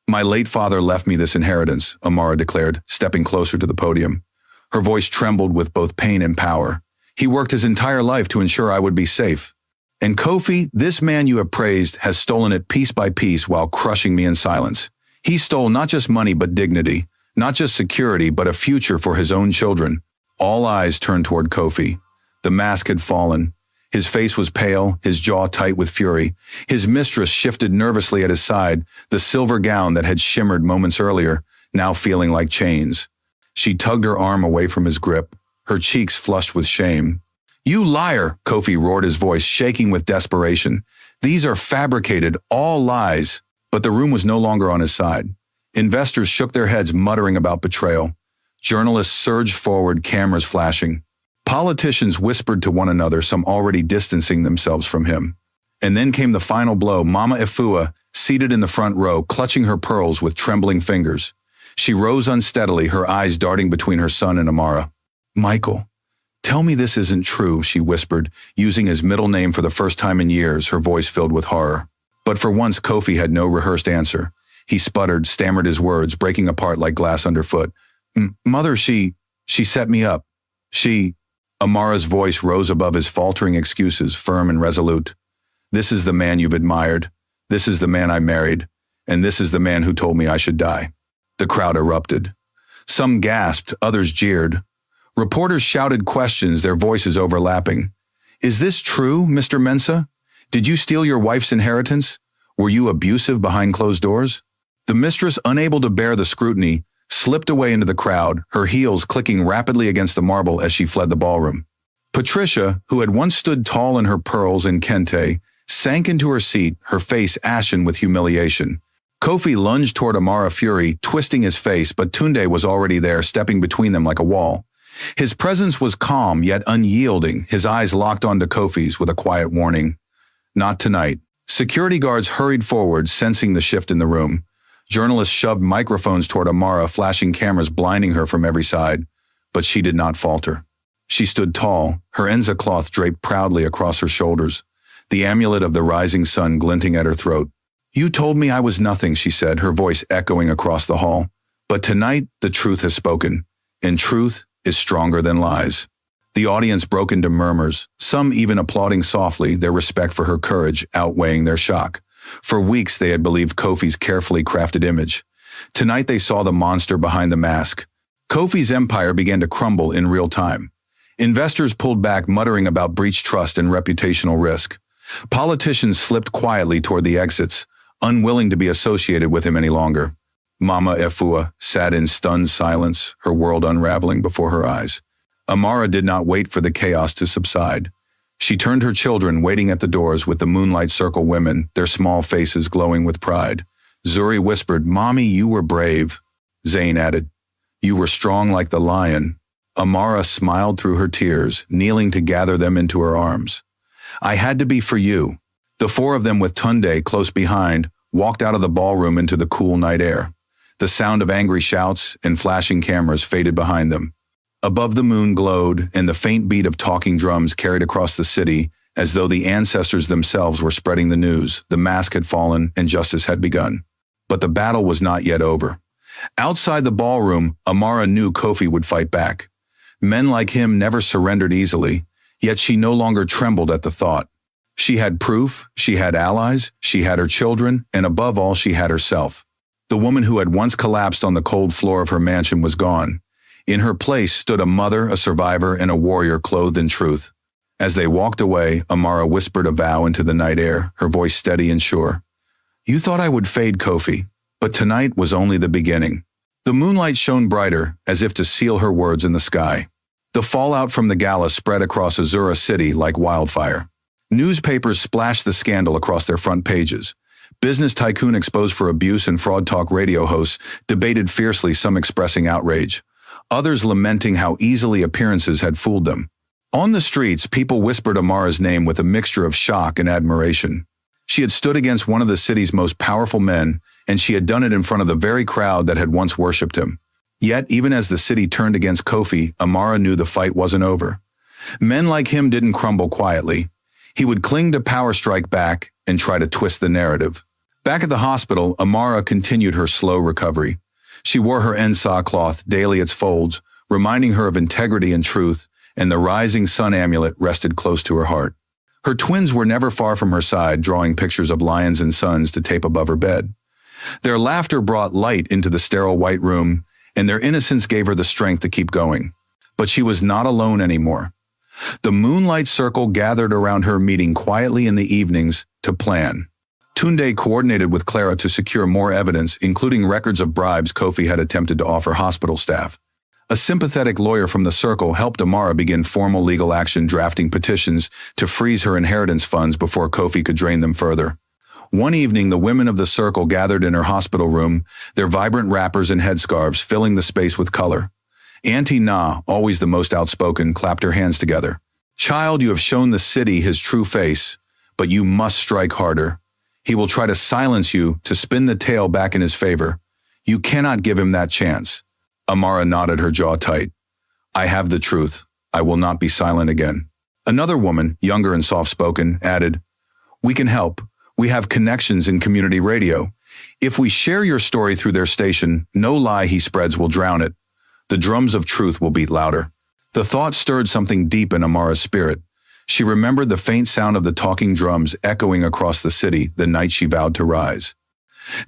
"My late father left me this inheritance," Amara declared, stepping closer to the podium. Her voice trembled with both pain and power. "He worked his entire life to ensure I would be safe. And Kofi, this man you have praised, has stolen it piece by piece while crushing me in silence. He stole not just money but dignity, not just security but a future for his own children." All eyes turned toward Kofi. The mask had fallen. His face was pale, his jaw tight with fury. His mistress shifted nervously at his side, the silver gown that had shimmered moments earlier, now feeling like chains. She tugged her arm away from his grip, her cheeks flushed with shame. "You liar!" Kofi roared, his voice shaking with desperation. "These are fabricated, all lies." But the room was no longer on his side. Investors shook their heads, muttering about betrayal. Journalists surged forward, cameras flashing. Politicians whispered to one another, some already distancing themselves from him. And then came the final blow. Mama Efua, seated in the front row, clutching her pearls with trembling fingers. She rose unsteadily, her eyes darting between her son and Amara. "Michael, tell me this isn't true," she whispered, using his middle name for the first time in years, her voice filled with horror. But for once, Kofi had no rehearsed answer. He sputtered, stammered his words, breaking apart like glass underfoot. "Mother, she set me up. Amara's voice rose above his faltering excuses, firm and resolute. "This is the man you've admired. This is the man I married. And this is the man who told me I should die." The crowd erupted. Some gasped, others jeered. Reporters shouted questions, their voices overlapping. "Is this true, Mr. Mensah? Did you steal your wife's inheritance? Were you abusive behind closed doors?" The mistress, unable to bear the scrutiny, slipped away into the crowd, her heels clicking rapidly against the marble as she fled the ballroom. Patricia, who had once stood tall in her pearls and kente, sank into her seat, her face ashen with humiliation. Kofi lunged toward Amara, fury, twisting his face, but Tunde was already there, stepping between them like a wall. His presence was calm yet unyielding, his eyes locked onto Kofi's with a quiet warning. "Not tonight." Security guards hurried forward, sensing the shift in the room. Journalists shoved microphones toward Amara, flashing cameras blinding her from every side. But she did not falter. She stood tall, her enza cloth draped proudly across her shoulders, the amulet of the rising sun glinting at her throat. "You told me I was nothing," she said, her voice echoing across the hall. "But tonight, the truth has spoken, and truth is stronger than lies." The audience broke into murmurs, some even applauding softly, their respect for her courage outweighing their shock. For weeks they had believed Kofi's carefully crafted image. Tonight they saw the monster behind the mask. Kofi's empire began to crumble in real time. Investors pulled back, muttering about breached trust and reputational risk. Politicians slipped quietly toward the exits, unwilling to be associated with him any longer. Mama Efua sat in stunned silence, her world unraveling before her eyes. Amara did not wait for the chaos to subside. She turned her children waiting at the doors with the moonlight circle women, their small faces glowing with pride. Zuri whispered, "Mommy, you were brave." Zane added. You were strong like the lion. Amara smiled through her tears, kneeling to gather them into her arms. I had to be for you. The four of them with Tunde close behind walked out of the ballroom into the cool night air. The sound of angry shouts and flashing cameras faded behind them. Above the moon glowed, and the faint beat of talking drums carried across the city as though the ancestors themselves were spreading the news. The mask had fallen and justice had begun. But the battle was not yet over. Outside the ballroom, Amara knew Kofi would fight back. Men like him never surrendered easily, yet she no longer trembled at the thought. She had proof, she had allies, she had her children, and above all she had herself. The woman who had once collapsed on the cold floor of her mansion was gone. In her place stood a mother, a survivor, and a warrior clothed in truth. As they walked away, Amara whispered a vow into the night air, her voice steady and sure. You thought I would fade, Kofi, but tonight was only the beginning. The moonlight shone brighter, as if to seal her words in the sky. The fallout from the gala spread across Azura City like wildfire. Newspapers splashed the scandal across their front pages. Business tycoon exposed for abuse and fraud talk radio hosts debated fiercely, some expressing outrage, others lamenting how easily appearances had fooled them. On the streets, people whispered Amara's name with a mixture of shock and admiration. She had stood against one of the city's most powerful men, and she had done it in front of the very crowd that had once worshipped him. Yet, even as the city turned against Kofi, Amara knew the fight wasn't over. Men like him didn't crumble quietly. He would cling to power, strike back, and try to twist the narrative. Back at the hospital, Amara continued her slow recovery. She wore her ensa cloth, daily its folds, reminding her of integrity and truth, and the rising sun amulet rested close to her heart. Her twins were never far from her side, drawing pictures of lions and suns to tape above her bed. Their laughter brought light into the sterile white room, and their innocence gave her the strength to keep going. But she was not alone anymore. The moonlight circle gathered around her, meeting quietly in the evenings to plan. Tunde coordinated with Clara to secure more evidence, including records of bribes Kofi had attempted to offer hospital staff. A sympathetic lawyer from the circle helped Amara begin formal legal action, drafting petitions to freeze her inheritance funds before Kofi could drain them further. One evening, the women of the circle gathered in her hospital room, their vibrant wrappers and headscarves filling the space with color. Auntie Na, always the most outspoken, clapped her hands together. Child, you have shown the city his true face, but you must strike harder. He will try to silence you, to spin the tale back in his favor. You cannot give him that chance. Amara nodded, her jaw tight. I have the truth. I will not be silent again. Another woman, younger and soft-spoken, added, We can help. We have connections in community radio. If we share your story through their station, no lie he spreads will drown it. The drums of truth will beat louder. The thought stirred something deep in Amara's spirit. She remembered the faint sound of the talking drums echoing across the city the night she vowed to rise.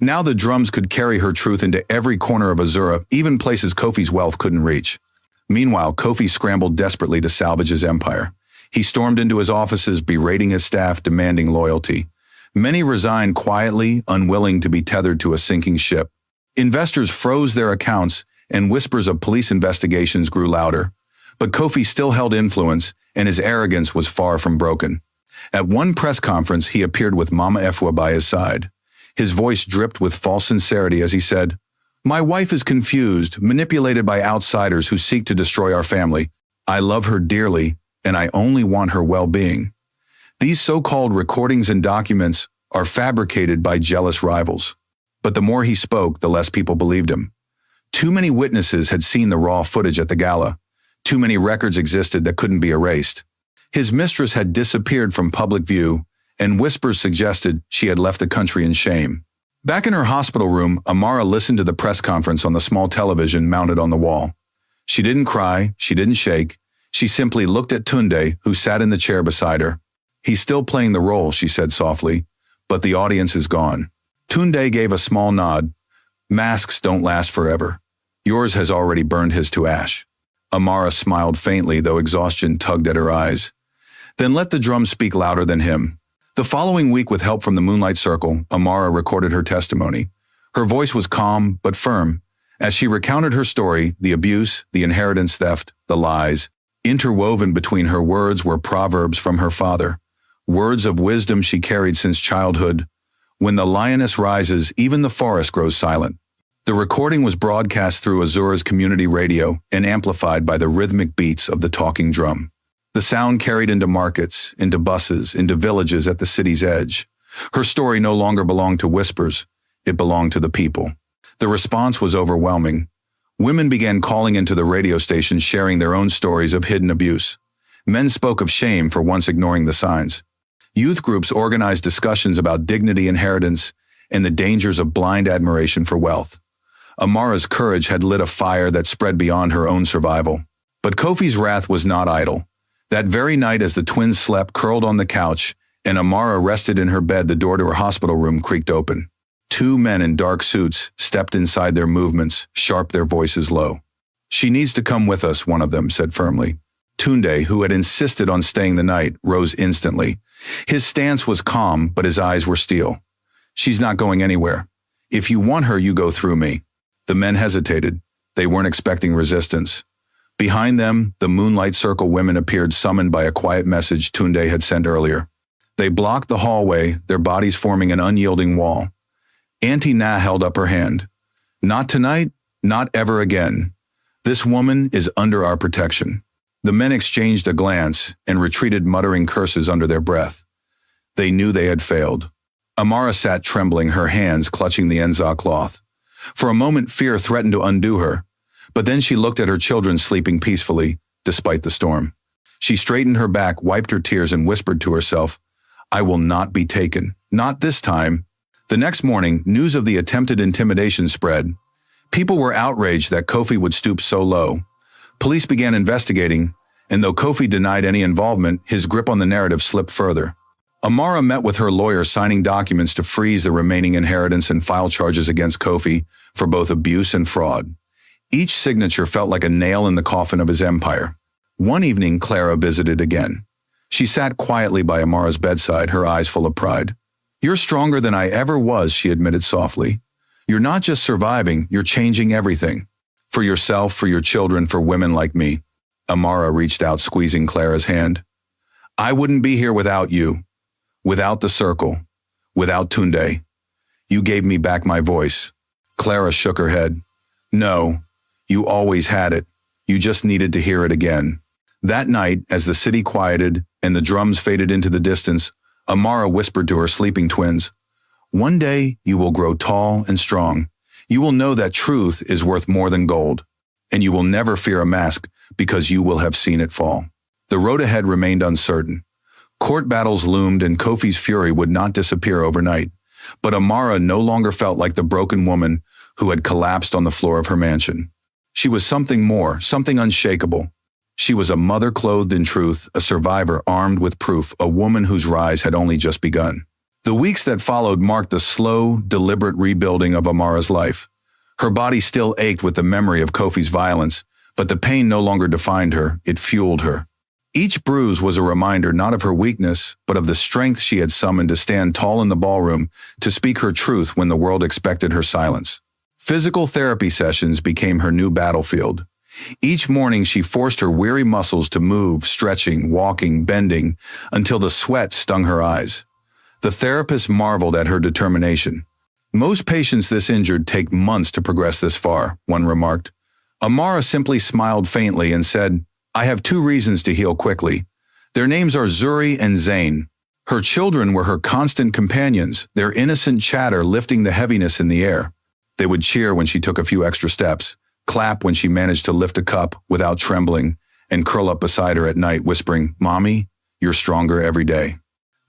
Now the drums could carry her truth into every corner of Azura, even places Kofi's wealth couldn't reach. Meanwhile, Kofi scrambled desperately to salvage his empire. He stormed into his offices, berating his staff, demanding loyalty. Many resigned quietly, unwilling to be tethered to a sinking ship. Investors froze their accounts, and whispers of police investigations grew louder. But Kofi still held influence, and his arrogance was far from broken. At one press conference, he appeared with Mama Efwa by his side. His voice dripped with false sincerity as he said, My wife is confused, manipulated by outsiders who seek to destroy our family. I love her dearly, and I only want her well-being. These so-called recordings and documents are fabricated by jealous rivals. But the more he spoke, the less people believed him. Too many witnesses had seen the raw footage at the gala. Too many records existed that couldn't be erased. His mistress had disappeared from public view, and whispers suggested she had left the country in shame. Back in her hospital room, Amara listened to the press conference on the small television mounted on the wall. She didn't cry, she didn't shake. She simply looked at Tunde, who sat in the chair beside her. He's still playing the role, she said softly, but the audience is gone. Tunde gave a small nod. Masks don't last forever. Yours has already burned his to ash. Amara smiled faintly, though exhaustion tugged at her eyes. Then let the drum speak louder than him. The following week, with help from the Moonlight Circle, Amara recorded her testimony. Her voice was calm but firm. As she recounted her story, the abuse, the inheritance theft, the lies, interwoven between her words were proverbs from her father, words of wisdom she carried since childhood. When the lioness rises, even the forest grows silent. The recording was broadcast through Azura's community radio and amplified by the rhythmic beats of the talking drum. The sound carried into markets, into buses, into villages at the city's edge. Her story no longer belonged to whispers, it belonged to the people. The response was overwhelming. Women began calling into the radio station sharing their own stories of hidden abuse. Men spoke of shame for once ignoring the signs. Youth groups organized discussions about dignity, inheritance, and the dangers of blind admiration for wealth. Amara's courage had lit a fire that spread beyond her own survival. But Kofi's wrath was not idle. That very night, as the twins slept curled on the couch and Amara rested in her bed, the door to her hospital room creaked open. Two men in dark suits stepped inside, their movements sharp, their voices low. "She needs to come with us," one of them said firmly. Tunde, who had insisted on staying the night, rose instantly. His stance was calm, but his eyes were steel. "She's not going anywhere. If you want her, you go through me." The men hesitated. They weren't expecting resistance. Behind them, the Moonlight Circle women appeared, summoned by a quiet message Tunde had sent earlier. They blocked the hallway, their bodies forming an unyielding wall. Auntie Na held up her hand. "Not tonight, not ever again. This woman is under our protection." The men exchanged a glance and retreated, muttering curses under their breath. They knew they had failed. Amara sat trembling, her hands clutching the Enza cloth. For a moment, fear threatened to undo her, but then she looked at her children sleeping peacefully, despite the storm. She straightened her back, wiped her tears, and whispered to herself, "I will not be taken. Not this time." The next morning, news of the attempted intimidation spread. People were outraged that Kofi would stoop so low. Police began investigating, and though Kofi denied any involvement, his grip on the narrative slipped further. Amara met with her lawyer, signing documents to freeze the remaining inheritance and file charges against Kofi for both abuse and fraud. Each signature felt like a nail in the coffin of his empire. One evening, Clara visited again. She sat quietly by Amara's bedside, her eyes full of pride. "You're stronger than I ever was," she admitted softly. "You're not just surviving, you're changing everything. For yourself, for your children, for women like me." Amara reached out, squeezing Clara's hand. "I wouldn't be here without you. Without the circle. Without Tunde. You gave me back my voice." Clara shook her head. "No, you always had it. You just needed to hear it again." That night, as the city quieted and the drums faded into the distance, Amara whispered to her sleeping twins, "One day you will grow tall and strong. You will know that truth is worth more than gold. And you will never fear a mask because you will have seen it fall." The road ahead remained uncertain. Court battles loomed and Kofi's fury would not disappear overnight. But Amara no longer felt like the broken woman who had collapsed on the floor of her mansion. She was something more, something unshakable. She was a mother clothed in truth, a survivor armed with proof, a woman whose rise had only just begun. The weeks that followed marked the slow, deliberate rebuilding of Amara's life. Her body still ached with the memory of Kofi's violence, but the pain no longer defined her, it fueled her. Each bruise was a reminder not of her weakness, but of the strength she had summoned to stand tall in the ballroom, to speak her truth when the world expected her silence. Physical therapy sessions became her new battlefield. Each morning she forced her weary muscles to move, stretching, walking, bending, until the sweat stung her eyes. The therapist marveled at her determination. "Most patients this injured take months to progress this far," one remarked. Amara simply smiled faintly and said, "I have 2 reasons to heal quickly. Their names are Zuri and Zayn." Her children were her constant companions, their innocent chatter lifting the heaviness in the air. They would cheer when she took a few extra steps, clap when she managed to lift a cup without trembling, and curl up beside her at night whispering, "Mommy, you're stronger every day."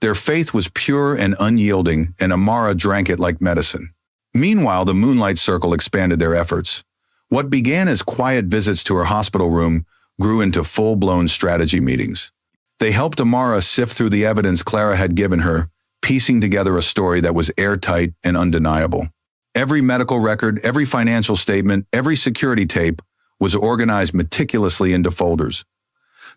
Their faith was pure and unyielding, and Amara drank it like medicine. Meanwhile, the Moonlight Circle expanded their efforts. What began as quiet visits to her hospital room grew into full-blown strategy meetings. They helped Amara sift through the evidence Clara had given her, piecing together a story that was airtight and undeniable. Every medical record, every financial statement, every security tape was organized meticulously into folders.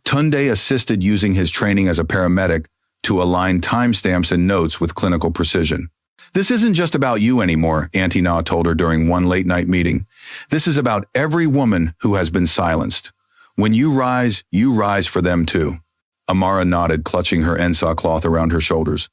Tunde assisted, using his training as a paramedic to align timestamps and notes with clinical precision. "This isn't just about you anymore," Auntie Na told her during one late-night meeting. "This is about every woman who has been silenced. When you rise for them too." Amara nodded, clutching her Ensa cloth around her shoulders.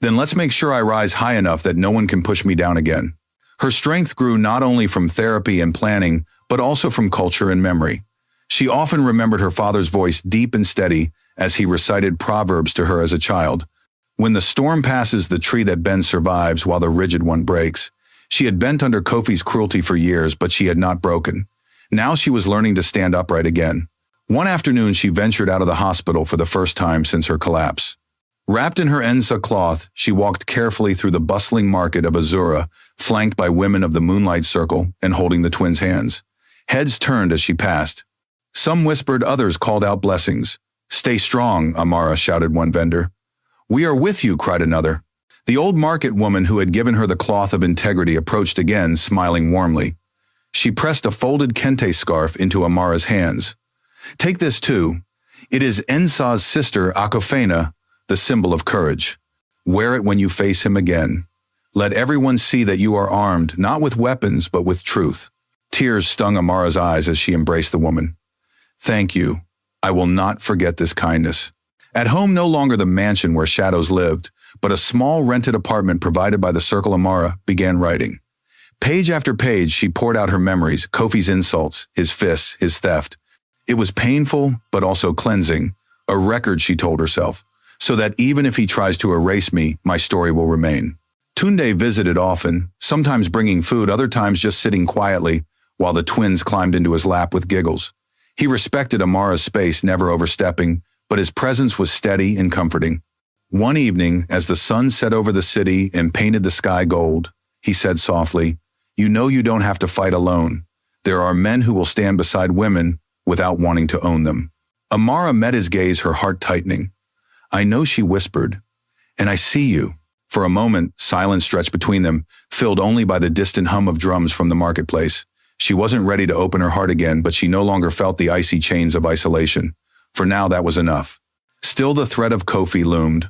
"Then let's make sure I rise high enough that no one can push me down again." Her strength grew not only from therapy and planning, but also from culture and memory. She often remembered her father's voice deep and steady as he recited proverbs to her as a child. When the storm passes, the tree that bends survives while the rigid one breaks. She had bent under Kofi's cruelty for years, but she had not broken. Now she was learning to stand upright again. One afternoon, she ventured out of the hospital for the first time since her collapse. Wrapped in her ensa cloth, she walked carefully through the bustling market of Azura, flanked by women of the Moonlight Circle and holding the twins' hands. Heads turned as she passed. Some whispered, others called out blessings. "Stay strong," Amara shouted one vendor. "We are with you," cried another. The old market woman who had given her the cloth of integrity approached again, smiling warmly. She pressed a folded kente scarf into Amara's hands. "Take this too. It is Ensa's sister, Akofena, the symbol of courage. Wear it when you face him again. Let everyone see that you are armed, not with weapons, but with truth." Tears stung Amara's eyes as she embraced the woman. "Thank you. I will not forget this kindness." At home, no longer the mansion where shadows lived, but a small rented apartment provided by the Circle, Amara began writing. Page after page, she poured out her memories, Kofi's insults, his fists, his theft. It was painful, but also cleansing, a record, she told herself, so that even if he tries to erase me, my story will remain. Tunde visited often, sometimes bringing food, other times just sitting quietly, while the twins climbed into his lap with giggles. He respected Amara's space, never overstepping, but his presence was steady and comforting. One evening, as the sun set over the city and painted the sky gold, he said softly, "You know you don't have to fight alone. There are men who will stand beside women without wanting to own them." Amara met his gaze, her heart tightening. "I know," she whispered, "and I see you." For a moment, silence stretched between them, filled only by the distant hum of drums from the marketplace. She wasn't ready to open her heart again, but she no longer felt the icy chains of isolation. For now, that was enough. Still, the threat of Kofi loomed.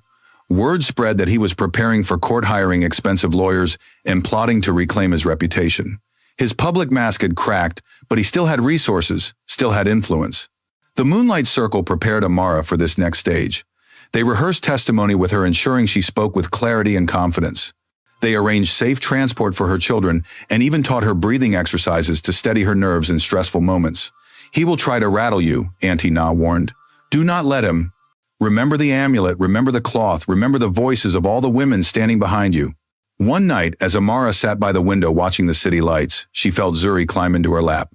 Word spread that he was preparing for court, hiring expensive lawyers and plotting to reclaim his reputation. His public mask had cracked, but he still had resources, still had influence. The Moonlight Circle prepared Amara for this next stage. They rehearsed testimony with her, ensuring she spoke with clarity and confidence. They arranged safe transport for her children and even taught her breathing exercises to steady her nerves in stressful moments. "He will try to rattle you," Auntie Na warned. "Do not let him. Remember the amulet, remember the cloth, remember the voices of all the women standing behind you." One night, as Amara sat by the window watching the city lights, she felt Zuri climb into her lap.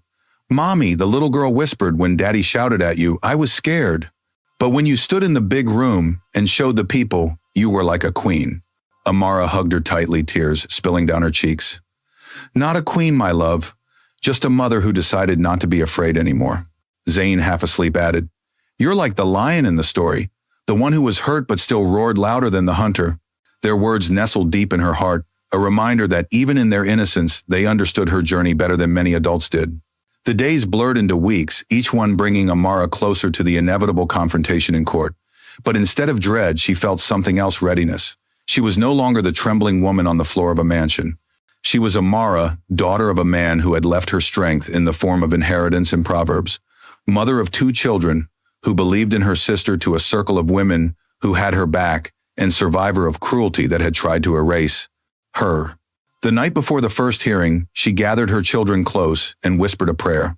"Mommy," the little girl whispered, "when Daddy shouted at you, I was scared. But when you stood in the big room and showed the people, you were like a queen." Amara hugged her tightly, tears spilling down her cheeks. "Not a queen, my love. Just a mother who decided not to be afraid anymore." Zane, half asleep, added, "You're like the lion in the story, the one who was hurt but still roared louder than the hunter." Their words nestled deep in her heart, a reminder that even in their innocence, they understood her journey better than many adults did. The days blurred into weeks, each one bringing Amara closer to the inevitable confrontation in court. But instead of dread, she felt something else: readiness. She was no longer the trembling woman on the floor of a mansion. She was Amara, daughter of a man who had left her strength in the form of inheritance and proverbs, mother of 2 children, who believed in her sister to a circle of women who had her back, and survivor of cruelty that had tried to erase her. The night before the first hearing, she gathered her children close and whispered a prayer.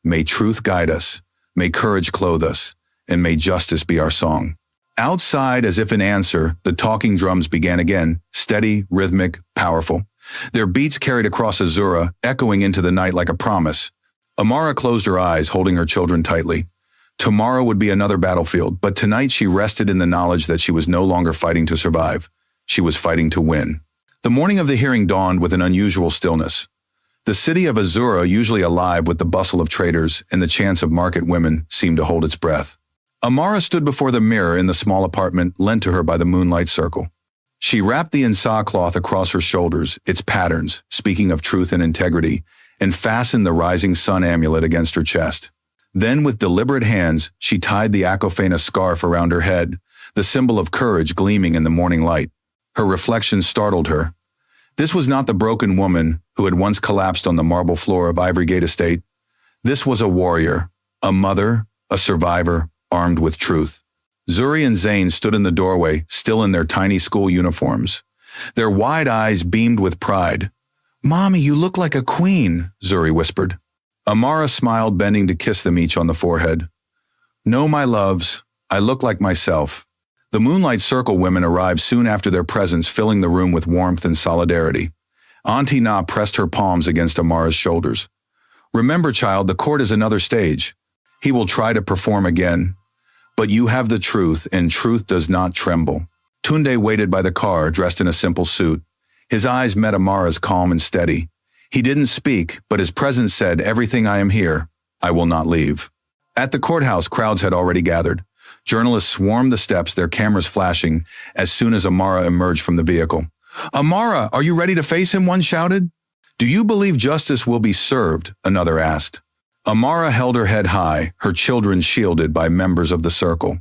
"May truth guide us, may courage clothe us, and may justice be our song." Outside, as if in answer, the talking drums began again, steady, rhythmic, powerful. Their beats carried across Azura, echoing into the night like a promise. Amara closed her eyes, holding her children tightly. Tomorrow would be another battlefield, but tonight she rested in the knowledge that she was no longer fighting to survive. She was fighting to win. The morning of the hearing dawned with an unusual stillness. The city of Azura, usually alive with the bustle of traders and the chants of market women, seemed to hold its breath. Amara stood before the mirror in the small apartment lent to her by the Moonlight Circle. She wrapped the insa cloth across her shoulders, its patterns, speaking of truth and integrity, and fastened the rising sun amulet against her chest. Then, with deliberate hands, she tied the Akofena scarf around her head, the symbol of courage gleaming in the morning light. Her reflection startled her. This was not the broken woman who had once collapsed on the marble floor of Ivory Gate Estate. This was a warrior, a mother, a survivor, armed with truth. Zuri and Zane stood in the doorway, still in their tiny school uniforms. Their wide eyes beamed with pride. "Mommy, you look like a queen," Zuri whispered. Amara smiled, bending to kiss them each on the forehead. "No, my loves, I look like myself." The Moonlight Circle women arrived soon after their presence, filling the room with warmth and solidarity. Auntie Na pressed her palms against Amara's shoulders. "Remember, child, the court is another stage. He will try to perform again. But you have the truth, and truth does not tremble." Tunde waited by the car, dressed in a simple suit. His eyes met Amara's, calm and steady. He didn't speak, but his presence said, "Everything I am here. I will not leave." At the courthouse, crowds had already gathered. Journalists swarmed the steps, their cameras flashing, as soon as Amara emerged from the vehicle. "Amara, are you ready to face him?" one shouted. "Do you believe justice will be served?" another asked. Amara held her head high, her children shielded by members of the circle.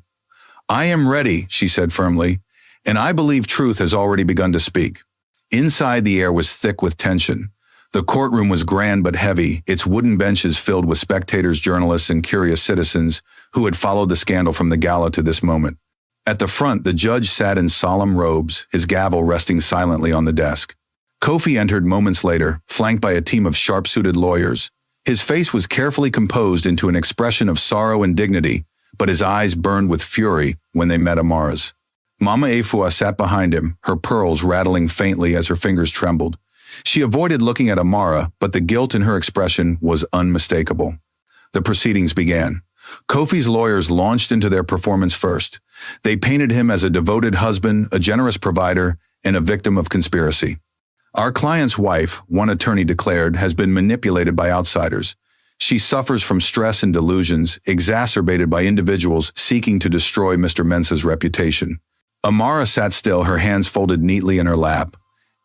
"I am ready," she said firmly, "and I believe truth has already begun to speak." Inside, the air was thick with tension. The courtroom was grand but heavy, its wooden benches filled with spectators, journalists, and curious citizens who had followed the scandal from the gala to this moment. At the front, the judge sat in solemn robes, his gavel resting silently on the desk. Kofi entered moments later, flanked by a team of sharp-suited lawyers. His face was carefully composed into an expression of sorrow and dignity, but his eyes burned with fury when they met Amara's. Mama Efua sat behind him, her pearls rattling faintly as her fingers trembled. She avoided looking at Amara, but the guilt in her expression was unmistakable. The proceedings began. Kofi's lawyers launched into their performance first. They painted him as a devoted husband, a generous provider, and a victim of conspiracy. "Our client's wife," one attorney declared, "has been manipulated by outsiders. She suffers from stress and delusions, exacerbated by individuals seeking to destroy Mr. Mensah's reputation." Amara sat still, her hands folded neatly in her lap.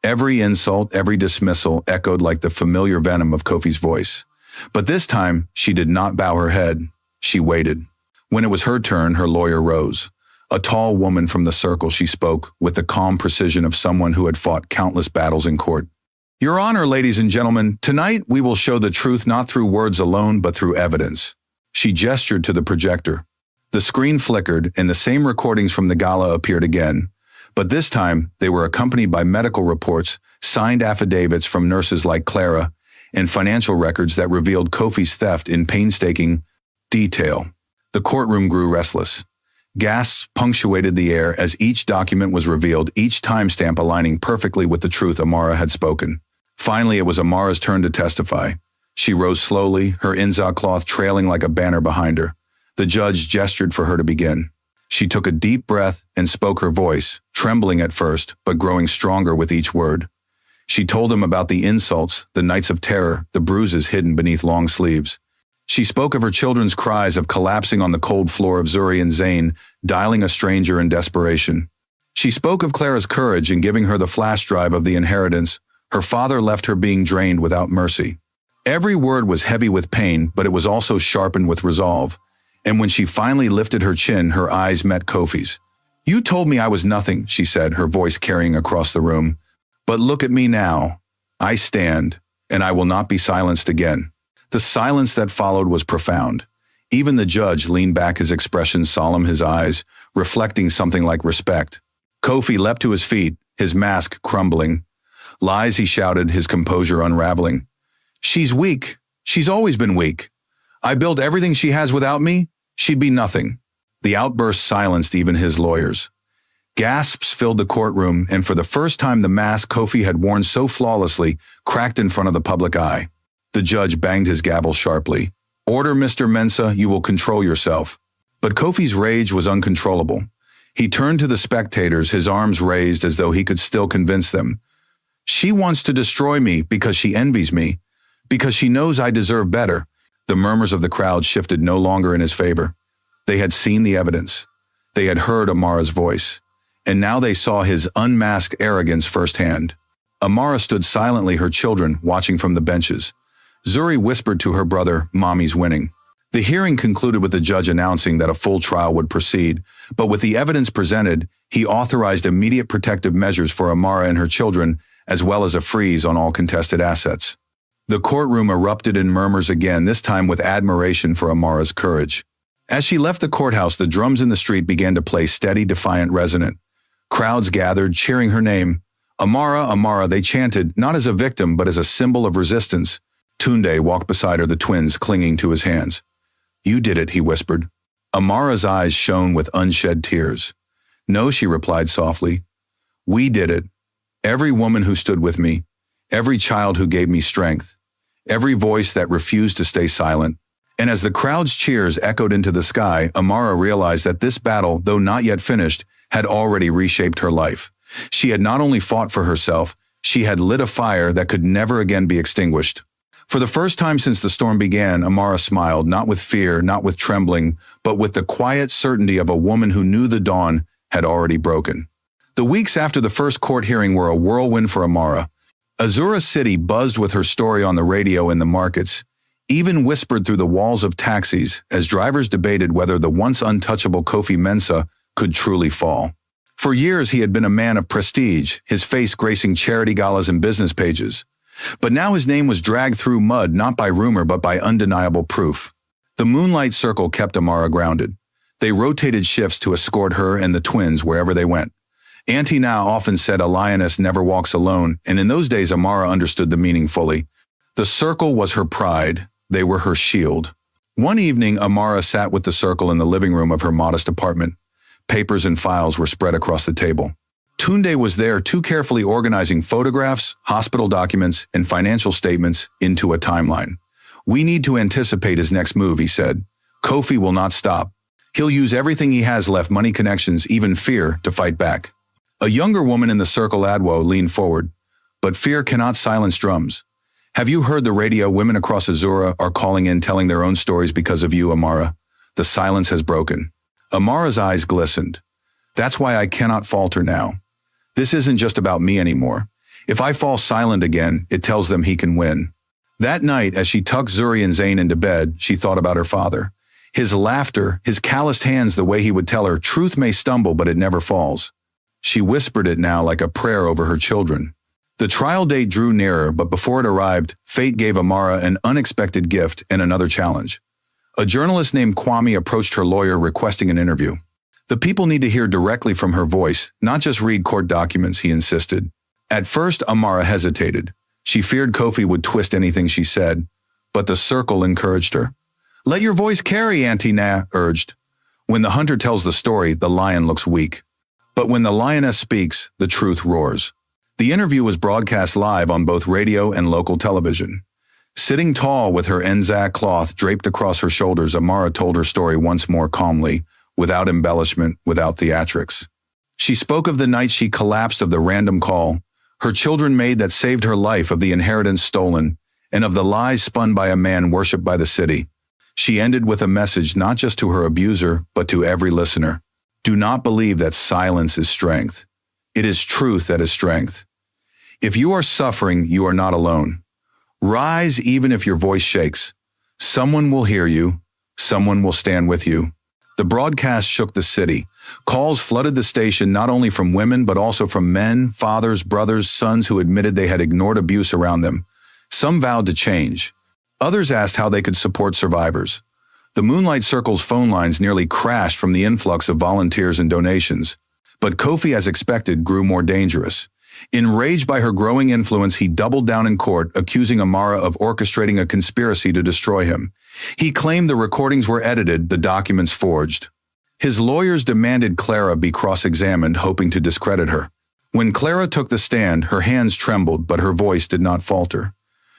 Every insult, every dismissal echoed like the familiar venom of Kofi's voice. But this time, she did not bow her head. She waited. When it was her turn, her lawyer rose. A tall woman from the circle, she spoke with the calm precision of someone who had fought countless battles in court. "Your Honor, ladies and gentlemen, tonight we will show the truth not through words alone, but through evidence." She gestured to the projector. The screen flickered, and the same recordings from the gala appeared again. But this time, they were accompanied by medical reports, signed affidavits from nurses like Clara, and financial records that revealed Kofi's theft in painstaking detail. The courtroom grew restless. Gasps punctuated the air as each document was revealed, each timestamp aligning perfectly with the truth Amara had spoken. Finally, it was Amara's turn to testify. She rose slowly, her inza cloth trailing like a banner behind her. The judge gestured for her to begin. She took a deep breath and spoke, her voice, trembling at first, but growing stronger with each word. She told him about the insults, the nights of terror, the bruises hidden beneath long sleeves. She spoke of her children's cries of collapsing on the cold floor of Zuri and Zayn, dialing a stranger in desperation. She spoke of Clara's courage in giving her the flash drive of the inheritance. Her father left her being drained without mercy. Every word was heavy with pain, but it was also sharpened with resolve. And when she finally lifted her chin, her eyes met Kofi's. "You told me I was nothing," she said, her voice carrying across the room. "But look at me now. I stand, and I will not be silenced again." The silence that followed was profound. Even the judge leaned back, his expression solemn, his eyes reflecting something like respect. Kofi leapt to his feet, his mask crumbling. "Lies," he shouted, his composure unraveling. "She's weak. She's always been weak. I built everything she has without me. She'd be nothing." The outburst silenced even his lawyers. Gasps filled the courtroom, and for the first time the mask Kofi had worn so flawlessly cracked in front of the public eye. The judge banged his gavel sharply. "Order, Mr. Mensah, you will control yourself." But Kofi's rage was uncontrollable. He turned to the spectators, his arms raised as though he could still convince them. "She wants to destroy me because she envies me, because she knows I deserve better." The murmurs of the crowd shifted no longer in his favor. They had seen the evidence. They had heard Amara's voice. And now they saw his unmasked arrogance firsthand. Amara stood silently, her children watching from the benches. Zuri whispered to her brother, "Mommy's winning." The hearing concluded with the judge announcing that a full trial would proceed, but with the evidence presented, he authorized immediate protective measures for Amara and her children, as well as a freeze on all contested assets. The courtroom erupted in murmurs again, this time with admiration for Amara's courage. As she left the courthouse, the drums in the street began to play steady, defiant resonant. Crowds gathered, cheering her name. Amara, Amara, they chanted, not as a victim but as a symbol of resistance. Tunde walked beside her, the twins clinging to his hands. You did it, he whispered. Amara's eyes shone with unshed tears. No, she replied softly. We did it. Every woman who stood with me, every child who gave me strength, every voice that refused to stay silent. And as the crowd's cheers echoed into the sky, Amara realized that this battle, though not yet finished, had already reshaped her life. She had not only fought for herself, she had lit a fire that could never again be extinguished. For the first time since the storm began, Amara smiled, not with fear, not with trembling, but with the quiet certainty of a woman who knew the dawn had already broken. The weeks after the first court hearing were a whirlwind for Amara. Azura City buzzed with her story on the radio in the markets, even whispered through the walls of taxis as drivers debated whether the once untouchable Kofi Mensah could truly fall. For years he had been a man of prestige, his face gracing charity galas and business pages. But now his name was dragged through mud not by rumor but by undeniable proof. The Moonlight Circle kept Amara grounded. They rotated shifts to escort her and the twins wherever they went. Auntie Na often said a lioness never walks alone, and in those days Amara understood the meaning fully. The circle was her pride, they were her shield. One evening Amara sat with the circle in the living room of her modest apartment. Papers and files were spread across the table. Tunde was there too, carefully organizing photographs, hospital documents, and financial statements into a timeline. We need to anticipate his next move, he said. Kofi will not stop. He'll use everything he has left, money, connections, even fear, to fight back. A younger woman in the circle, Adwo, leaned forward. But fear cannot silence drums. Have you heard the radio? Women across Azura are calling in, telling their own stories because of you, Amara. The silence has broken. Amara's eyes glistened. That's why I cannot falter now. This isn't just about me anymore. If I fall silent again, it tells them he can win. That night, as she tucked Zuri and Zayn into bed, she thought about her father. His laughter, his calloused hands, the way he would tell her, truth may stumble, but it never falls. She whispered it now like a prayer over her children. The trial date drew nearer, but before it arrived, fate gave Amara an unexpected gift and another challenge. A journalist named Kwame approached her lawyer requesting an interview. The people need to hear directly from her voice, not just read court documents, he insisted. At first, Amara hesitated. She feared Kofi would twist anything she said, but the circle encouraged her. Let your voice carry, Auntie Na urged. When the hunter tells the story, the lion looks weak. But when the lioness speaks, the truth roars. The interview was broadcast live on both radio and local television. Sitting tall with her Anzac cloth draped across her shoulders, Amara told her story once more calmly, without embellishment, without theatrics. She spoke of the night she collapsed, of the random call, her children made that saved her life, of the inheritance stolen, and of the lies spun by a man worshipped by the city. She ended with a message not just to her abuser, but to every listener. Do not believe that silence is strength. It is truth that is strength. If you are suffering, you are not alone. Rise even if your voice shakes. Someone will hear you. Someone will stand with you. The broadcast shook the city. Calls flooded the station not only from women but also from men, fathers, brothers, sons who admitted they had ignored abuse around them. Some vowed to change. Others asked how they could support survivors. The Moonlight Circle's phone lines nearly crashed from the influx of volunteers and donations. But Kofi, as expected, grew more dangerous. Enraged by her growing influence, he doubled down in court, accusing Amara of orchestrating a conspiracy to destroy him. He claimed the recordings were edited, the documents forged. His lawyers demanded Clara be cross-examined, hoping to discredit her. When Clara took the stand, her hands trembled, but her voice did not falter.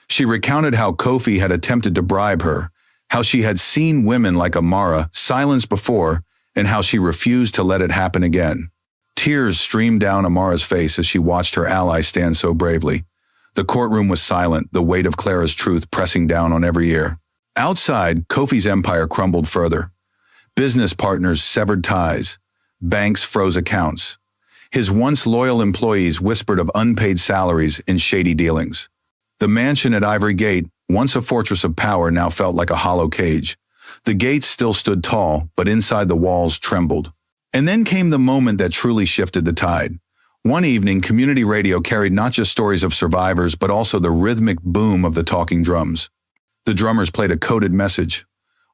She recounted how Kofi had attempted to bribe her, how she had seen women like Amara silenced before, and how she refused to let it happen again. Tears streamed down Amara's face as she watched her ally stand so bravely. The courtroom was silent, the weight of Clara's truth pressing down on every ear. Outside, Kofi's empire crumbled further. Business partners severed ties. Banks froze accounts. His once loyal employees whispered of unpaid salaries and shady dealings. The mansion at Ivory Gate, once a fortress of power, now felt like a hollow cage. The gates still stood tall, but inside the walls trembled. And then came the moment that truly shifted the tide. One evening, community radio carried not just stories of survivors, but also the rhythmic boom of the talking drums. The drummers played a coded message.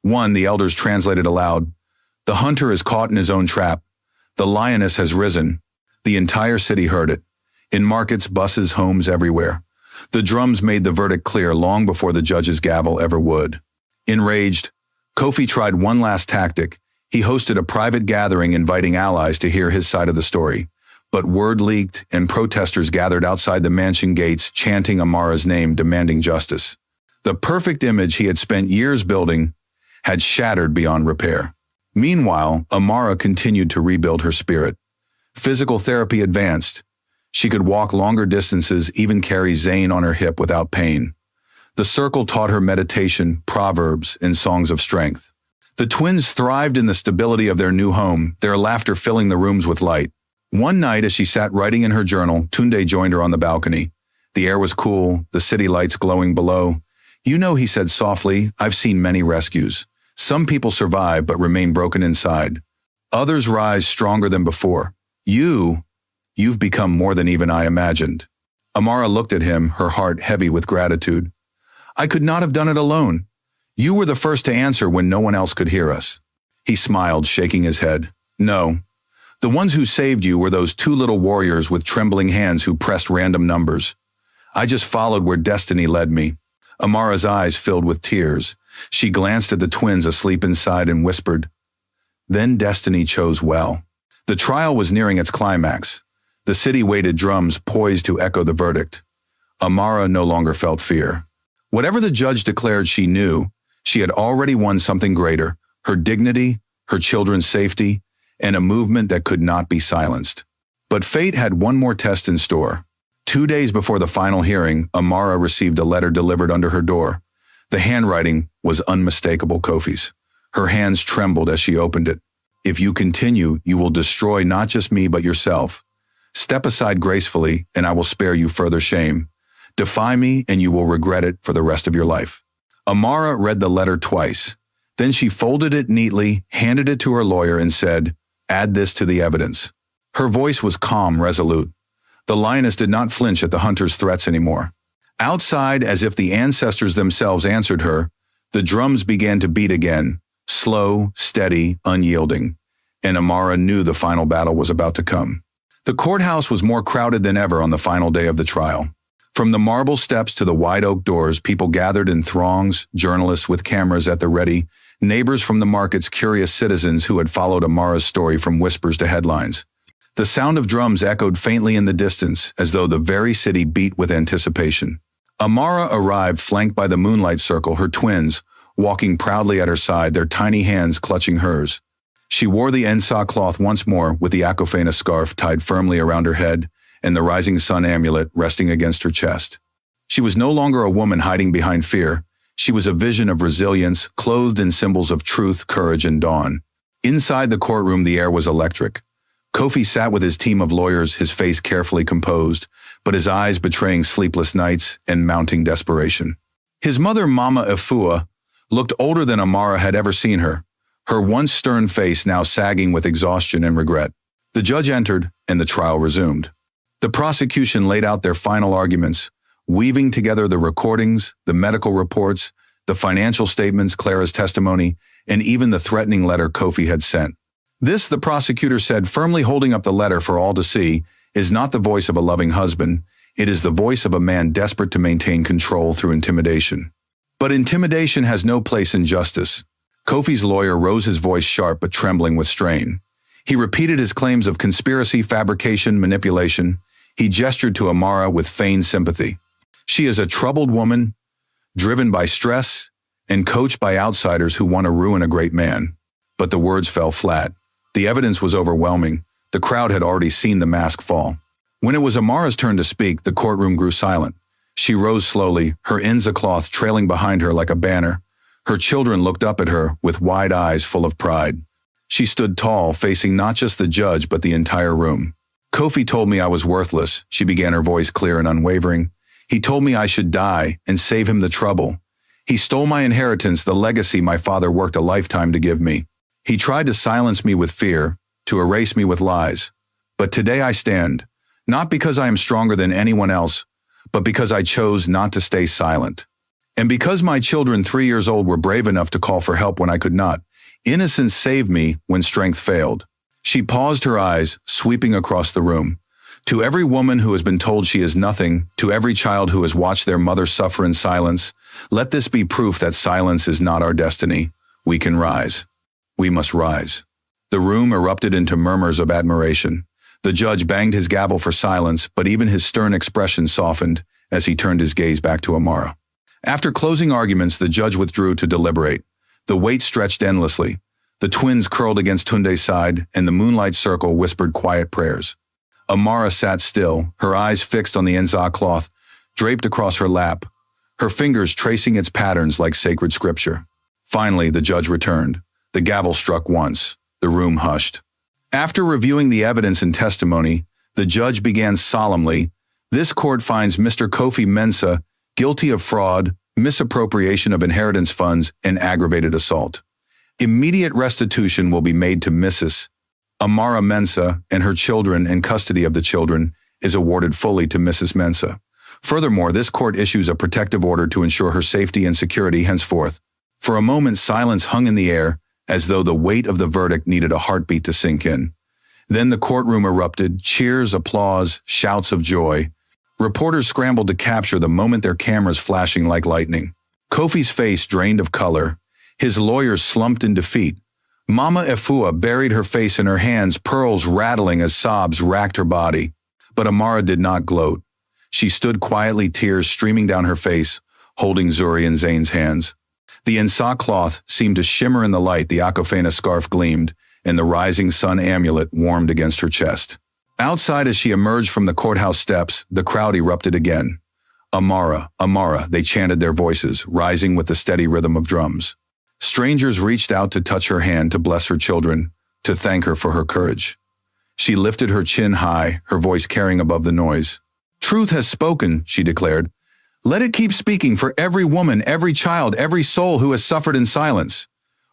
One, the elders translated aloud. The hunter is caught in his own trap. The lioness has risen. The entire city heard it. In markets, buses, homes, everywhere. The drums made the verdict clear long before the judge's gavel ever would. Enraged, Kofi tried one last tactic. He hosted a private gathering inviting allies to hear his side of the story. But word leaked, and protesters gathered outside the mansion gates chanting Amara's name, demanding justice. The perfect image he had spent years building had shattered beyond repair. Meanwhile, Amara continued to rebuild her spirit. Physical therapy advanced. She could walk longer distances, even carry Zayn on her hip without pain. The circle taught her meditation, proverbs, and songs of strength. The twins thrived in the stability of their new home, their laughter filling the rooms with light. One night, as she sat writing in her journal, Tunde joined her on the balcony. The air was cool, the city lights glowing below. "You know," he said softly, "I've seen many rescues. Some people survive but remain broken inside. Others rise stronger than before. You've become more than even I imagined." Amara looked at him, her heart heavy with gratitude. "I could not have done it alone. You were the first to answer when no one else could hear us." He smiled, shaking his head. "No. The ones who saved you were those two little warriors with trembling hands who pressed random numbers. I just followed where destiny led me." Amara's eyes filled with tears. She glanced at the twins asleep inside and whispered, "Then destiny chose well." The trial was nearing its climax. The city waited, drums poised to echo the verdict. Amara no longer felt fear. Whatever the judge declared, she knew she had already won something greater: her dignity, her children's safety, and a movement that could not be silenced. But fate had one more test in store. 2 days before the final hearing, Amara received a letter delivered under her door. The handwriting was unmistakable Kofi's. Her hands trembled as she opened it. "If you continue, you will destroy not just me but yourself. Step aside gracefully, and I will spare you further shame. Defy me, and you will regret it for the rest of your life." Amara read the letter twice. Then she folded it neatly, handed it to her lawyer, and said, "Add this to the evidence." Her voice was calm, resolute. The lioness did not flinch at the hunter's threats anymore. Outside, as if the ancestors themselves answered her, the drums began to beat again, slow, steady, unyielding. And Amara knew the final battle was about to come. The courthouse was more crowded than ever on the final day of the trial. From the marble steps to the wide oak doors, people gathered in throngs, journalists with cameras at the ready, neighbors from the markets, curious citizens who had followed Amara's story from whispers to headlines. The sound of drums echoed faintly in the distance, as though the very city beat with anticipation. Amara arrived flanked by the moonlight circle, her twins, walking proudly at her side, their tiny hands clutching hers. She wore the ensa cloth once more, with the akofena scarf tied firmly around her head and the rising sun amulet resting against her chest. She was no longer a woman hiding behind fear. She was a vision of resilience, clothed in symbols of truth, courage, and dawn. Inside the courtroom, the air was electric. Kofi sat with his team of lawyers, his face carefully composed, but his eyes betraying sleepless nights and mounting desperation. His mother, Mama Efua, looked older than Amara had ever seen her, her once stern face now sagging with exhaustion and regret. The judge entered, and the trial resumed. The prosecution laid out their final arguments, weaving together the recordings, the medical reports, the financial statements, Clara's testimony, and even the threatening letter Kofi had sent. "This," the prosecutor said, firmly holding up the letter for all to see, "is not the voice of a loving husband. It is the voice of a man desperate to maintain control through intimidation. But intimidation has no place in justice." Kofi's lawyer rose, his voice sharp but trembling with strain. He repeated his claims of conspiracy, fabrication, manipulation. He gestured to Amara with feigned sympathy. "She is a troubled woman, driven by stress, and coached by outsiders who want to ruin a great man." But the words fell flat. The evidence was overwhelming. The crowd had already seen the mask fall. When it was Amara's turn to speak, the courtroom grew silent. She rose slowly, her ensa cloth trailing behind her like a banner. Her children looked up at her with wide eyes full of pride. She stood tall, facing not just the judge but the entire room. "Kofi told me I was worthless," she began, her voice clear and unwavering. "He told me I should die and save him the trouble. He stole my inheritance, the legacy my father worked a lifetime to give me. He tried to silence me with fear, to erase me with lies. But today I stand, not because I am stronger than anyone else, but because I chose not to stay silent. And because my children 3 years old were brave enough to call for help when I could not. Innocence saved me when strength failed." She paused, her eyes sweeping across the room. To every woman who has been told she is nothing, to every child who has watched their mother suffer in silence, let this be proof that silence is not our destiny. We can rise. We must rise. The room erupted into murmurs of admiration. The judge banged his gavel for silence, but even his stern expression softened as he turned his gaze back to Amara. After closing arguments, the judge withdrew to deliberate. The wait stretched endlessly. The twins curled against Tunde's side, and the moonlight circle whispered quiet prayers. Amara sat still, her eyes fixed on the enza cloth, draped across her lap, her fingers tracing its patterns like sacred scripture. Finally, the judge returned. The gavel struck once. The room hushed. After reviewing the evidence and testimony, the judge began solemnly, "This court finds Mr. Kofi Mensah guilty of fraud, misappropriation of inheritance funds, and aggravated assault. Immediate restitution will be made to Mrs. Amara Mensah, and her children and custody of the children is awarded fully to Mrs. Mensah. Furthermore, this court issues a protective order to ensure her safety and security henceforth." For a moment, silence hung in the air, as though the weight of the verdict needed a heartbeat to sink in. Then the courtroom erupted, cheers, applause, shouts of joy. Reporters scrambled to capture the moment, their cameras flashing like lightning. Kofi's face drained of color. His lawyers slumped in defeat. Mama Efua buried her face in her hands, pearls rattling as sobs racked her body. But Amara did not gloat. She stood quietly, tears streaming down her face, holding Zuri and Zane's hands. The ensa cloth seemed to shimmer in the light, the Akofena scarf gleamed, and the rising sun amulet warmed against her chest. Outside, as she emerged from the courthouse steps, the crowd erupted again. "Amara, Amara," they chanted, their voices rising with the steady rhythm of drums. Strangers reached out to touch her hand, to bless her children, to thank her for her courage. She lifted her chin high, her voice carrying above the noise. "Truth has spoken," she declared. "Let it keep speaking for every woman, every child, every soul who has suffered in silence.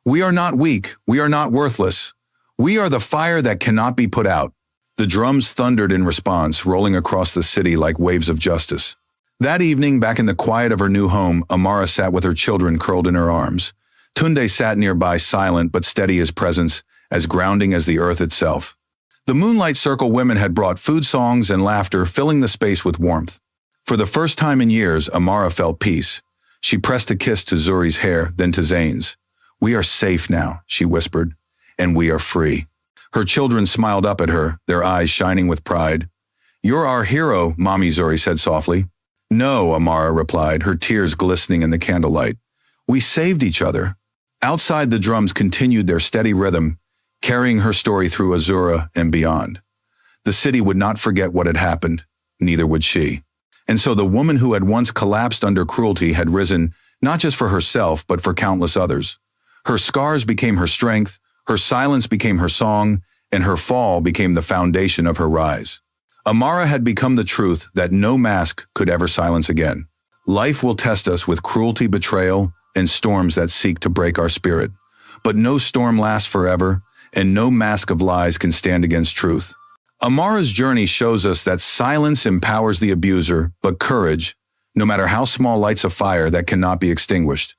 We are not weak, we are not worthless. We are the fire that cannot be put out." The drums thundered in response, rolling across the city like waves of justice. That evening, back in the quiet of her new home, Amara sat with her children curled in her arms. Tunde sat nearby, silent but steady, his presence as grounding as the earth itself. The moonlight circle women had brought food, songs, and laughter, filling the space with warmth. For the first time in years, Amara felt peace. She pressed a kiss to Zuri's hair, then to Zane's. "We are safe now," she whispered, "and we are free." Her children smiled up at her, their eyes shining with pride. "You're our hero," Mommy Zuri said softly. "No," Amara replied, her tears glistening in the candlelight. "We saved each other." Outside, the drums continued their steady rhythm, carrying her story through Azura and beyond. The city would not forget what had happened, neither would she. And so the woman who had once collapsed under cruelty had risen, not just for herself, but for countless others. Her scars became her strength, her silence became her song, and her fall became the foundation of her rise. Amara had become the truth that no mask could ever silence again. Life will test us with cruelty, betrayal, and storms that seek to break our spirit. But no storm lasts forever, and no mask of lies can stand against truth. Amara's journey shows us that silence empowers the abuser, but courage, no matter how small, lights a fire that cannot be extinguished.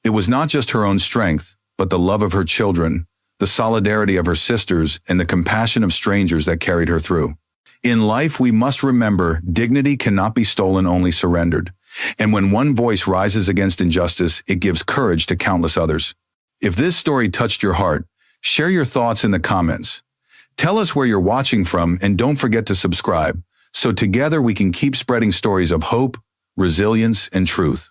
It was not just her own strength, but the love of her children, the solidarity of her sisters, and the compassion of strangers that carried her through. In life, we must remember dignity cannot be stolen, only surrendered. And when one voice rises against injustice, it gives courage to countless others. If this story touched your heart, share your thoughts in the comments. Tell us where you're watching from, and don't forget to subscribe, so together we can keep spreading stories of hope, resilience, and truth.